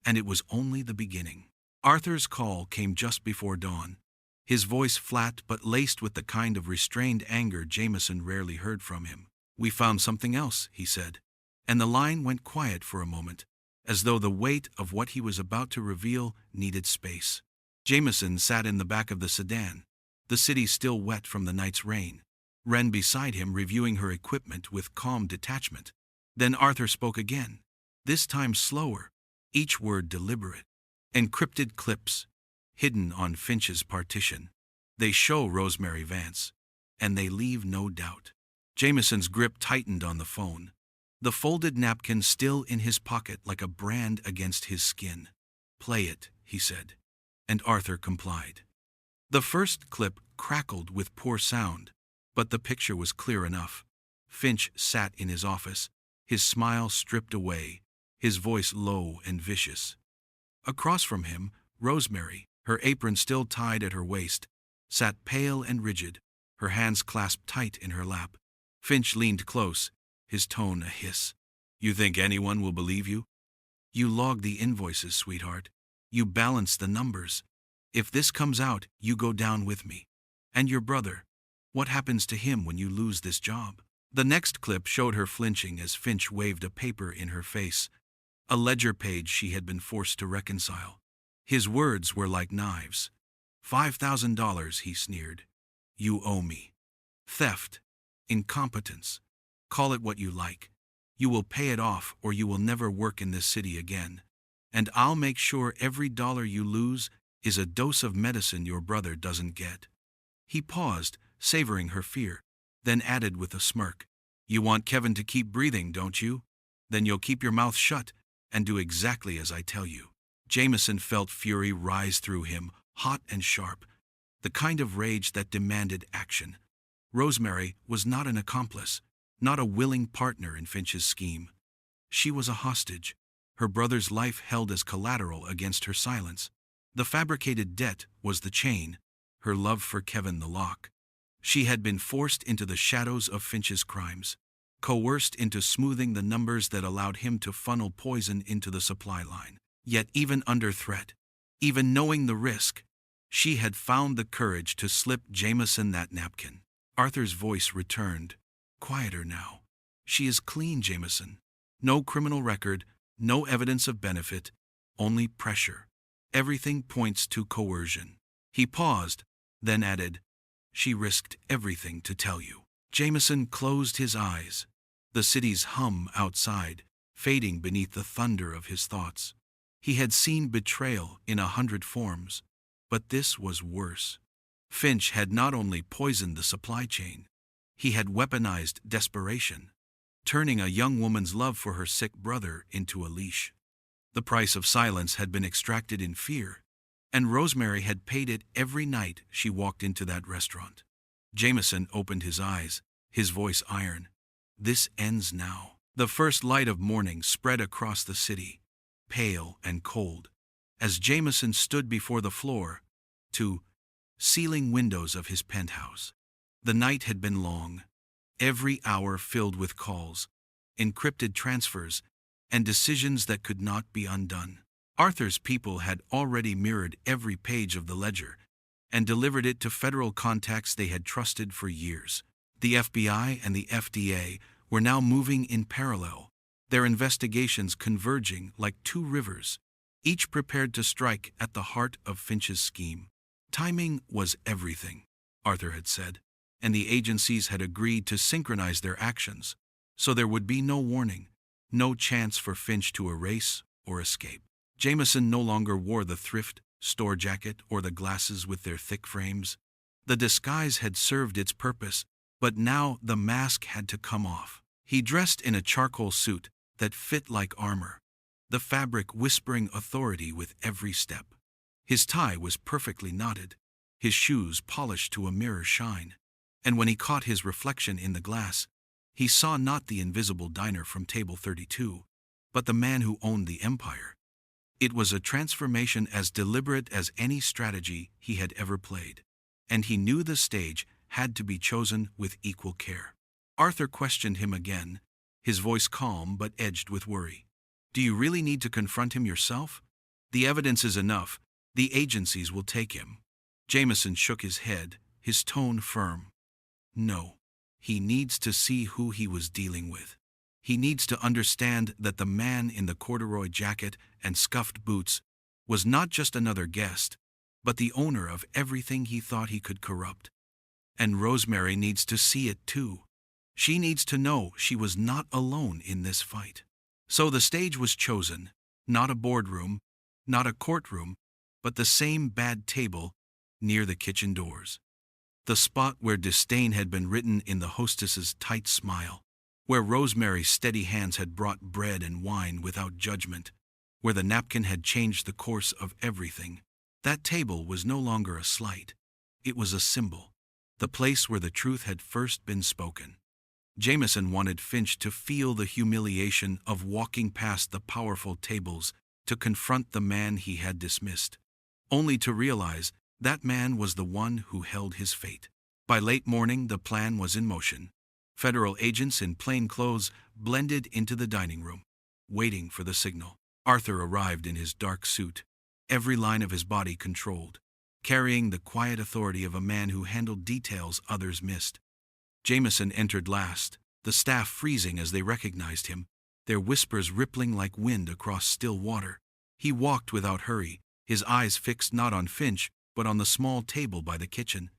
and it was only the beginning. Arthur's call came just before dawn, his voice flat but laced with the kind of restrained anger Jameson rarely heard from him. "We found something else," he said, and the line went quiet for a moment, as though the weight of what he was about to reveal needed space. Jameson sat in the back of the sedan, the city still wet from the night's rain, Wren beside him reviewing her equipment with calm detachment. Then Arthur spoke again, this time slower, each word deliberate. "Encrypted clips, hidden on Finch's partition. They show Rosemary Vance, and they leave no doubt." Jameson's grip tightened on the phone, the folded napkin still in his pocket like a brand against his skin. "Play it," he said, and Arthur complied. The first clip crackled with poor sound, but the picture was clear enough. Finch sat in his office, his smile stripped away, his voice low and vicious. Across from him, Rosemary, her apron still tied at her waist, sat pale and rigid, her hands clasped tight in her lap. Finch leaned close, his tone a hiss. "You think anyone will believe you? You log the invoices, sweetheart. You balance the numbers. If this comes out, you go down with me. And your brother, what happens to him when you lose this job?" The next clip showed her flinching as Finch waved a paper in her face, a ledger page she had been forced to reconcile. His words were like knives. $5,000, he sneered. "You owe me. Theft, incompetence, call it what you like. You will pay it off or you will never work in this city again. And I'll make sure every dollar you lose is a dose of medicine your brother doesn't get." He paused, savoring her fear, then added with a smirk, "You want Kevin to keep breathing, don't you? Then you'll keep your mouth shut and do exactly as I tell you." Jameson felt fury rise through him, hot and sharp, the kind of rage that demanded action. Rosemary was not an accomplice, not a willing partner in Finch's scheme. She was a hostage, her brother's life held as collateral against her silence. The fabricated debt was the chain, her love for Kevin the lock. She had been forced into the shadows of Finch's crimes, coerced into smoothing the numbers that allowed him to funnel poison into the supply line. Yet even under threat, even knowing the risk, she had found the courage to slip Jameson that napkin. Arthur's voice returned, quieter now. She is clean, Jameson. No criminal record, no evidence of benefit, only pressure. Everything points to coercion. He paused, then added, she risked everything to tell you. Jameson closed his eyes, the city's hum outside, fading beneath the thunder of his thoughts. He had seen betrayal in 100 forms, but this was worse. Finch had not only poisoned the supply chain, he had weaponized desperation, turning a young woman's love for her sick brother into a leash. The price of silence had been extracted in fear, and Rosemary had paid it every night she walked into that restaurant. Jameson opened his eyes, his voice iron. This ends now. The first light of morning spread across the city, pale and cold, as Jameson stood before the floor to ceiling windows of his penthouse. The night had been long, every hour filled with calls, encrypted transfers, and decisions that could not be undone. Arthur's people had already mirrored every page of the ledger and delivered it to federal contacts they had trusted for years. The FBI and the FDA were now moving in parallel, their investigations converging like two rivers, each prepared to strike at the heart of Finch's scheme. Timing was everything, Arthur had said, and the agencies had agreed to synchronize their actions, so there would be no warning, no chance for Finch to erase or escape. Jameson no longer wore the thrift store jacket or the glasses with their thick frames. The disguise had served its purpose, but now the mask had to come off. He dressed in a charcoal suit that fit like armor, the fabric whispering authority with every step. His tie was perfectly knotted, his shoes polished to a mirror shine, and when he caught his reflection in the glass, he saw not the invisible diner from table 32, but the man who owned the empire. It was a transformation as deliberate as any strategy he had ever played, and he knew the stage had to be chosen with equal care. Arthur questioned him again, his voice calm but edged with worry. Do you really need to confront him yourself? The evidence is enough. The agencies will take him. Jameson shook his head, his tone firm. No. He needs to see who he was dealing with. He needs to understand that the man in the corduroy jacket and scuffed boots was not just another guest, but the owner of everything he thought he could corrupt. And Rosemary needs to see it too. She needs to know she was not alone in this fight. So the stage was chosen, not a boardroom, not a courtroom, but the same bad table near the kitchen doors. The spot where disdain had been written in the hostess's tight smile, where Rosemary's steady hands had brought bread and wine without judgment, where the napkin had changed the course of everything. That table was no longer a slight. It was a symbol, the place where the truth had first been spoken. Jameson wanted Finch to feel the humiliation of walking past the powerful tables to confront the man he had dismissed, only to realize that man was the one who held his fate. By late morning, the plan was in motion. Federal agents in plain clothes blended into the dining room, waiting for the signal. Arthur arrived in his dark suit, every line of his body controlled, carrying the quiet authority of a man who handled details others missed. Jameson entered last, the staff freezing as they recognized him, their whispers rippling like wind across still water. He walked without hurry, his eyes fixed not on Finch, but on the small table by the kitchen.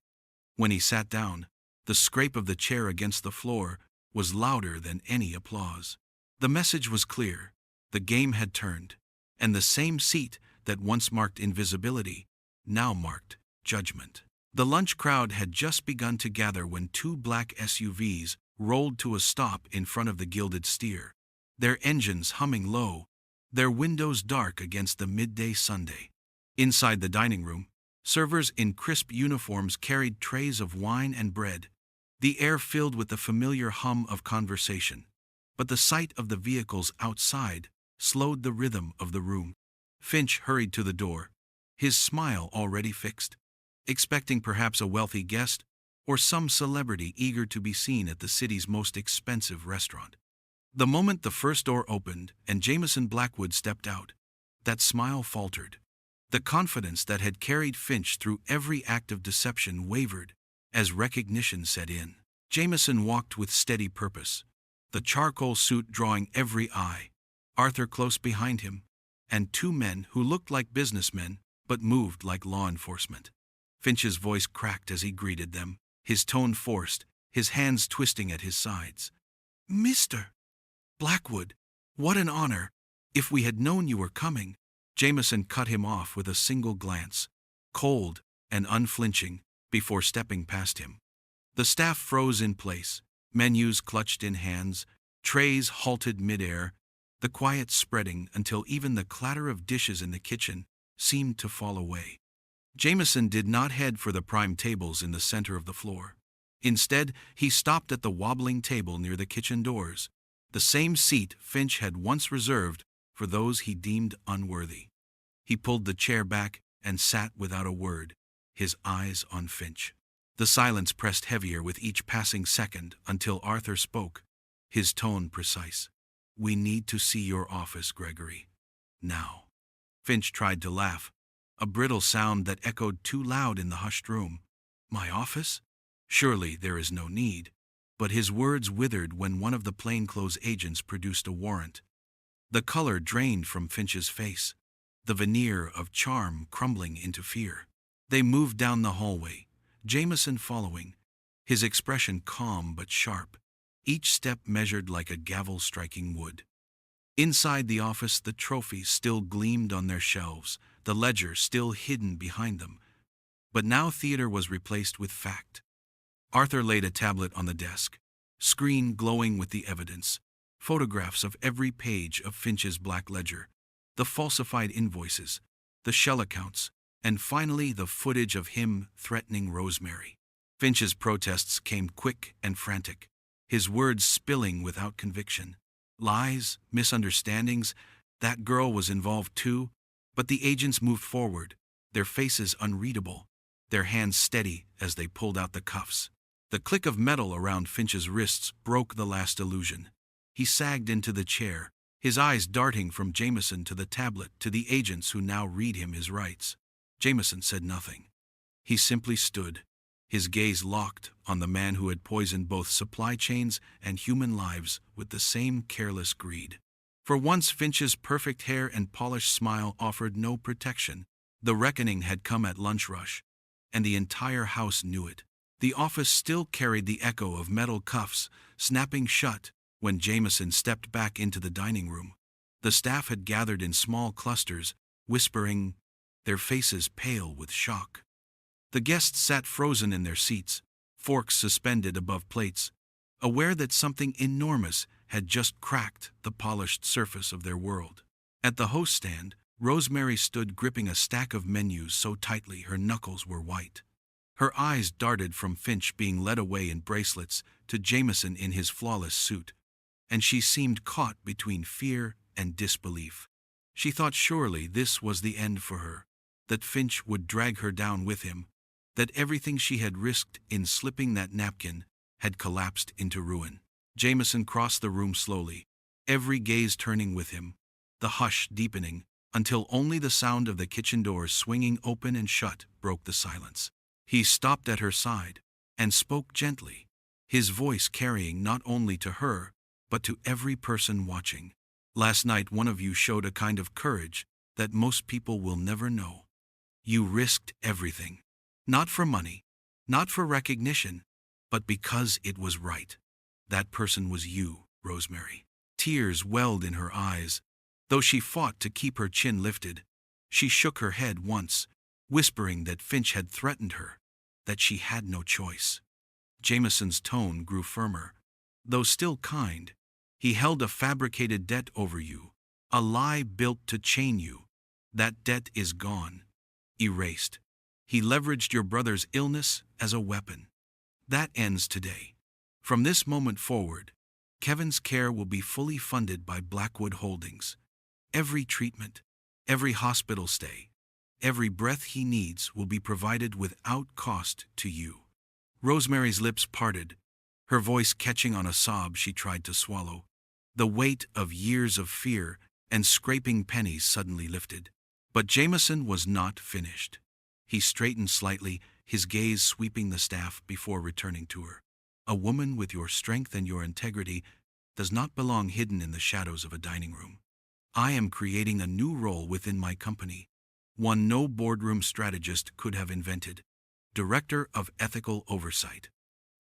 When he sat down, the scrape of the chair against the floor was louder than any applause. The message was clear. The game had turned, and the same seat that once marked invisibility now marked judgment. The lunch crowd had just begun to gather when two black SUVs rolled to a stop in front of the Gilded Steer, their engines humming low, their windows dark against the midday Sunday. Inside the dining room, servers in crisp uniforms carried trays of wine and bread, the air filled with the familiar hum of conversation. But the sight of the vehicles outside slowed the rhythm of the room. Finch hurried to the door, his smile already fixed, expecting perhaps a wealthy guest or some celebrity eager to be seen at the city's most expensive restaurant. The moment the first door opened and Jameson Blackwood stepped out, that smile faltered. The confidence that had carried Finch through every act of deception wavered as recognition set in. Jameson walked with steady purpose, the charcoal suit drawing every eye, Arthur close behind him, and two men who looked like businessmen but moved like law enforcement. Finch's voice cracked as he greeted them, his tone forced, his hands twisting at his sides. "Mr. Blackwood, what an honor! If we had known you were coming." Jameson cut him off with a single glance, cold and unflinching, before stepping past him. The staff froze in place, menus clutched in hands, trays halted midair, the quiet spreading until even the clatter of dishes in the kitchen seemed to fall away. Jameson did not head for the prime tables in the center of the floor. Instead, he stopped at the wobbling table near the kitchen doors, the same seat Finch had once reserved for those he deemed unworthy. He pulled the chair back and sat without a word, his eyes on Finch. The silence pressed heavier with each passing second until Arthur spoke, his tone precise. "We need to see your office, Gregory. Now." Finch tried to laugh, a brittle sound that echoed too loud in the hushed room. "My office? Surely there is no need." But his words withered when one of the plainclothes agents produced a warrant. The color drained from Finch's face, the veneer of charm crumbling into fear. They moved down the hallway, Jameson following, his expression calm but sharp, each step measured like a gavel striking wood. Inside the office, the trophies still gleamed on their shelves, the ledger still hidden behind them. But now theater was replaced with fact. Arthur laid a tablet on the desk, screen glowing with the evidence, photographs of every page of Finch's black ledger, the falsified invoices, the shell accounts, and finally the footage of him threatening Rosemary. Finch's protests came quick and frantic, his words spilling without conviction. Lies, misunderstandings, that girl was involved too, but the agents moved forward, their faces unreadable, their hands steady as they pulled out the cuffs. The click of metal around Finch's wrists broke the last illusion. He sagged into the chair, his eyes darting from Jameson to the tablet to the agents who now read him his rights. Jameson said nothing. He simply stood, his gaze locked on the man who had poisoned both supply chains and human lives with the same careless greed. For once Finch's perfect hair and polished smile offered no protection. The reckoning had come at lunch rush, and the entire house knew it. The office still carried the echo of metal cuffs snapping shut when Jameson stepped back into the dining room. The staff had gathered in small clusters, whispering, their faces pale with shock. The guests sat frozen in their seats, forks suspended above plates, aware that something enormous had just cracked the polished surface of their world. At the host stand, Rosemary stood gripping a stack of menus so tightly her knuckles were white. Her eyes darted from Finch being led away in bracelets to Jameson in his flawless suit, and she seemed caught between fear and disbelief. She thought surely this was the end for her, that Finch would drag her down with him, that everything she had risked in slipping that napkin had collapsed into ruin. Jameson crossed the room slowly, every gaze turning with him, the hush deepening, until only the sound of the kitchen doors swinging open and shut broke the silence. He stopped at her side and spoke gently, his voice carrying not only to her, but to every person watching. "Last night one of you showed a kind of courage that most people will never know. You risked everything. Not for money, not for recognition, but because it was right. That person was you, Rosemary." Tears welled in her eyes. Though she fought to keep her chin lifted, she shook her head once, whispering that Finch had threatened her, that she had no choice. Jameson's tone grew firmer. Though still kind, he held a fabricated debt over you, a lie built to chain you. That debt is gone, erased. He leveraged your brother's illness as a weapon. That ends today. From this moment forward, Kevin's care will be fully funded by Blackwood Holdings. Every treatment, every hospital stay, every breath he needs will be provided without cost to you. Rosemary's lips parted, her voice catching on a sob she tried to swallow. The weight of years of fear and scraping pennies suddenly lifted. But Jameson was not finished. He straightened slightly, his gaze sweeping the staff before returning to her. A woman with your strength and your integrity does not belong hidden in the shadows of a dining room. I am creating a new role within my company, one no boardroom strategist could have invented: Director of Ethical Oversight.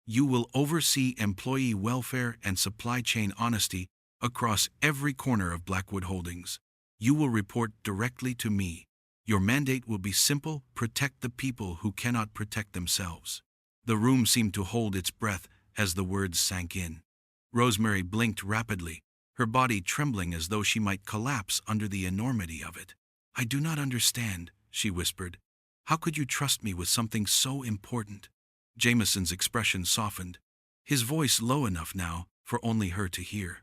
You will oversee employee welfare and supply chain honesty across every corner of Blackwood Holdings. You will report directly to me. Your mandate will be simple: protect the people who cannot protect themselves. The room seemed to hold its breath as the words sank in. Rosemary blinked rapidly, her body trembling as though she might collapse under the enormity of it. I do not understand, she whispered. How could you trust me with something so important? Jameson's expression softened, his voice low enough now for only her to hear.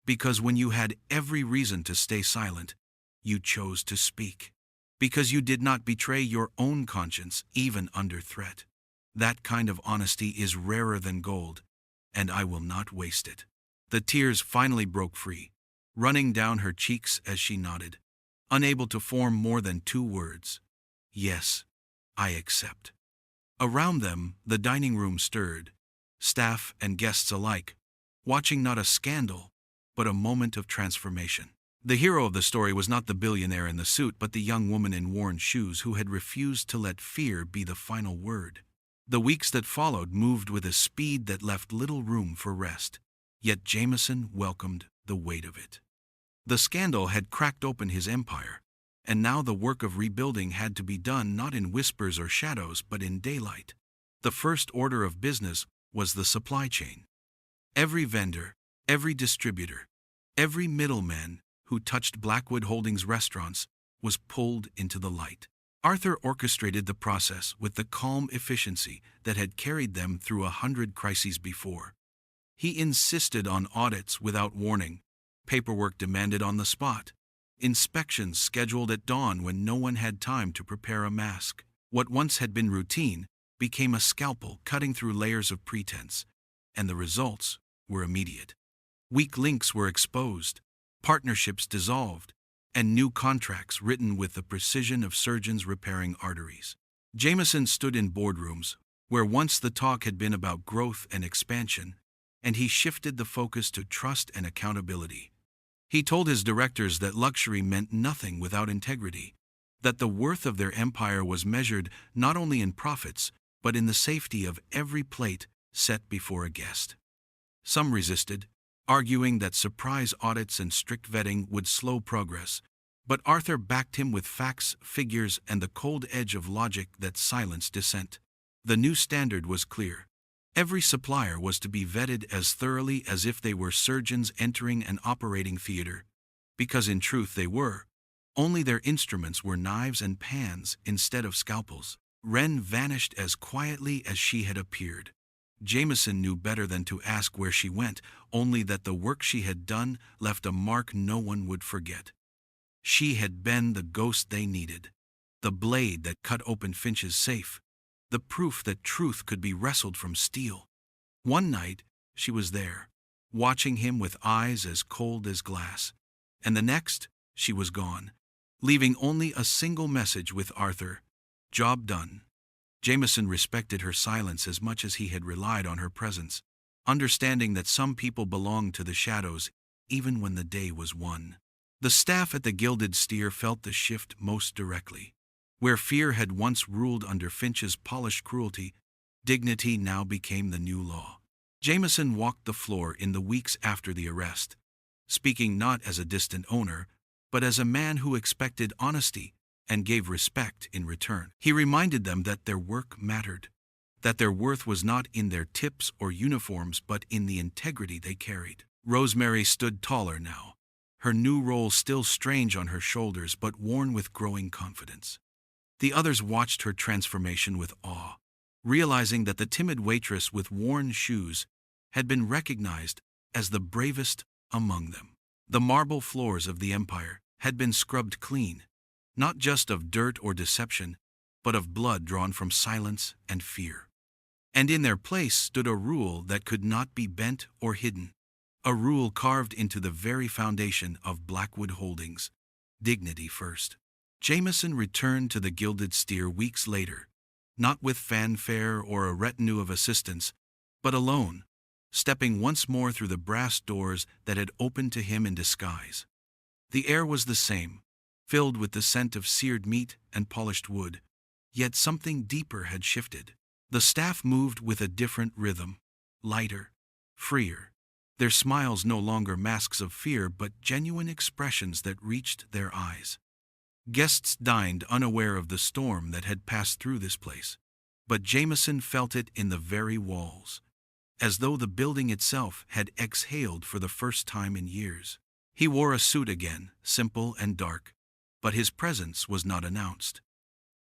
Because when you had every reason to stay silent, you chose to speak. Because you did not betray your own conscience even under threat. That kind of honesty is rarer than gold, and I will not waste it. The tears finally broke free, running down her cheeks as she nodded, unable to form more than two words. Yes, I accept. Around them, the dining room stirred, staff and guests alike, watching not a scandal, but a moment of transformation. The hero of the story was not the billionaire in the suit, but the young woman in worn shoes who had refused to let fear be the final word. The weeks that followed moved with a speed that left little room for rest, yet Jameson welcomed the weight of it. The scandal had cracked open his empire, and now the work of rebuilding had to be done not in whispers or shadows but in daylight. The first order of business was the supply chain. Every vendor, every distributor, every middleman who touched Blackwood Holdings restaurants was pulled into the light. Arthur orchestrated the process with the calm efficiency that had carried them through 100 crises before. He insisted on audits without warning, paperwork demanded on the spot, inspections scheduled at dawn when no one had time to prepare a mask. What once had been routine became a scalpel cutting through layers of pretense, and the results were immediate. Weak links were exposed, partnerships dissolved, and new contracts written with the precision of surgeons repairing arteries. Jameson stood in boardrooms, where once the talk had been about growth and expansion, and he shifted the focus to trust and accountability. He told his directors that luxury meant nothing without integrity, that the worth of their empire was measured not only in profits, but in the safety of every plate set before a guest. Some resisted, arguing that surprise audits and strict vetting would slow progress, but Arthur backed him with facts, figures, and the cold edge of logic that silenced dissent. The new standard was clear. Every supplier was to be vetted as thoroughly as if they were surgeons entering an operating theater, because in truth they were. Only their instruments were knives and pans instead of scalpels. Wren vanished as quietly as she had appeared. Jameson knew better than to ask where she went, only that the work she had done left a mark no one would forget. She had been the ghost they needed, the blade that cut open Finch's safe, the proof that truth could be wrestled from steel. One night, she was there, watching him with eyes as cold as glass, and the next, she was gone, leaving only a single message with Arthur: job done. Jameson respected her silence as much as he had relied on her presence, understanding that some people belonged to the shadows even when the day was won. The staff at the Gilded Steer felt the shift most directly. Where fear had once ruled under Finch's polished cruelty, dignity now became the new law. Jameson walked the floor in the weeks after the arrest, speaking not as a distant owner, but as a man who expected honesty and gave respect in return. He reminded them that their work mattered, that their worth was not in their tips or uniforms but in the integrity they carried. Rosemary stood taller now, her new role still strange on her shoulders but worn with growing confidence. The others watched her transformation with awe, realizing that the timid waitress with worn shoes had been recognized as the bravest among them. The marble floors of the empire, had been scrubbed clean, not just of dirt or deception, but of blood drawn from silence and fear. And in their place stood a rule that could not be bent or hidden, a rule carved into the very foundation of Blackwood Holdings: dignity first. Jameson returned to the Gilded Steer weeks later, not with fanfare or a retinue of assistants, but alone, stepping once more through the brass doors that had opened to him in disguise. The air was the same, filled with the scent of seared meat and polished wood, yet something deeper had shifted. The staff moved with a different rhythm, lighter, freer, their smiles no longer masks of fear but genuine expressions that reached their eyes. Guests dined unaware of the storm that had passed through this place, but Jameson felt it in the very walls, as though the building itself had exhaled for the first time in years. He wore a suit again, simple and dark, but his presence was not announced.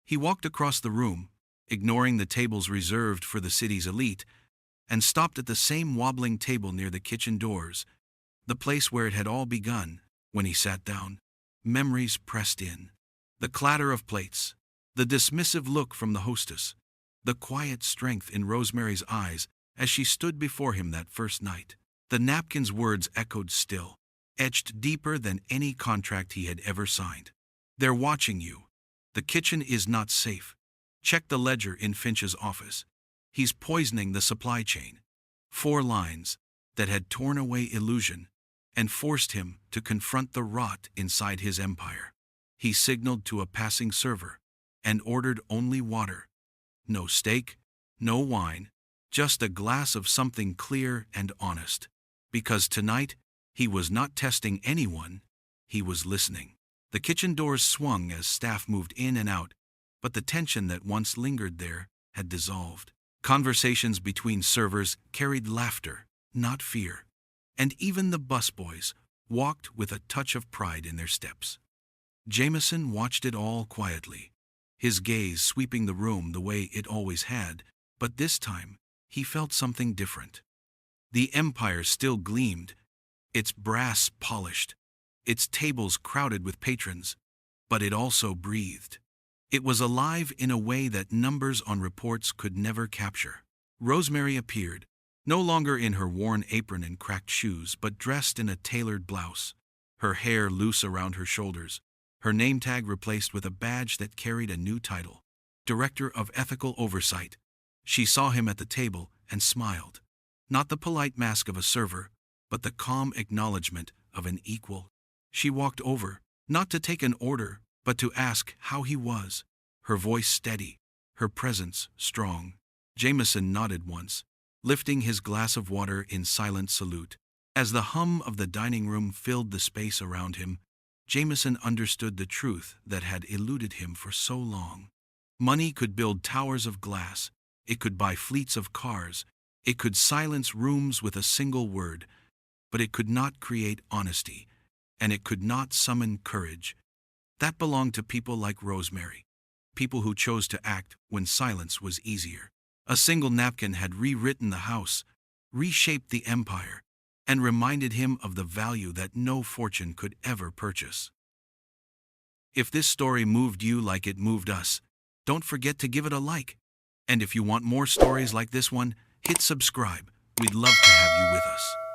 He walked across the room, ignoring the tables reserved for the city's elite, and stopped at the same wobbling table near the kitchen doors, the place where it had all begun. When he sat down, memories pressed in. The clatter of plates, the dismissive look from the hostess, the quiet strength in Rosemary's eyes as she stood before him that first night. The napkin's words echoed still, etched deeper than any contract he had ever signed. "They're watching you. The kitchen is not safe. Check the ledger in Finch's office. He's poisoning the supply chain." 4 lines that had torn away illusion and forced him to confront the rot inside his empire. He signaled to a passing server and ordered only water. No steak, no wine, just a glass of something clear and honest. Because tonight, he was not testing anyone, he was listening. The kitchen doors swung as staff moved in and out, but the tension that once lingered there had dissolved. Conversations between servers carried laughter, not fear, and even the busboys walked with a touch of pride in their steps. Jameson watched it all quietly, his gaze sweeping the room the way it always had, but this time he felt something different. The empire still gleamed, its brass polished, its tables crowded with patrons, but it also breathed. It was alive in a way that numbers on reports could never capture. Rosemary appeared, no longer in her worn apron and cracked shoes, but dressed in a tailored blouse, her hair loose around her shoulders, her name tag replaced with a badge that carried a new title: Director of Ethical Oversight. She saw him at the table and smiled, not the polite mask of a server, but the calm acknowledgement of an equal. She walked over, not to take an order, but to ask how he was, her voice steady, her presence strong. Jameson nodded once, lifting his glass of water in silent salute. As the hum of the dining room filled the space around him, Jameson understood the truth that had eluded him for so long. Money could build towers of glass, it could buy fleets of cars, it could silence rooms with a single word, but it could not create honesty, and it could not summon courage. That belonged to people like Rosemary, people who chose to act when silence was easier. A single napkin had rewritten the house, reshaped the empire, and reminded him of the value that no fortune could ever purchase. If this story moved you like it moved us, don't forget to give it a like. And if you want more stories like this one, hit subscribe. We'd love to have you with us.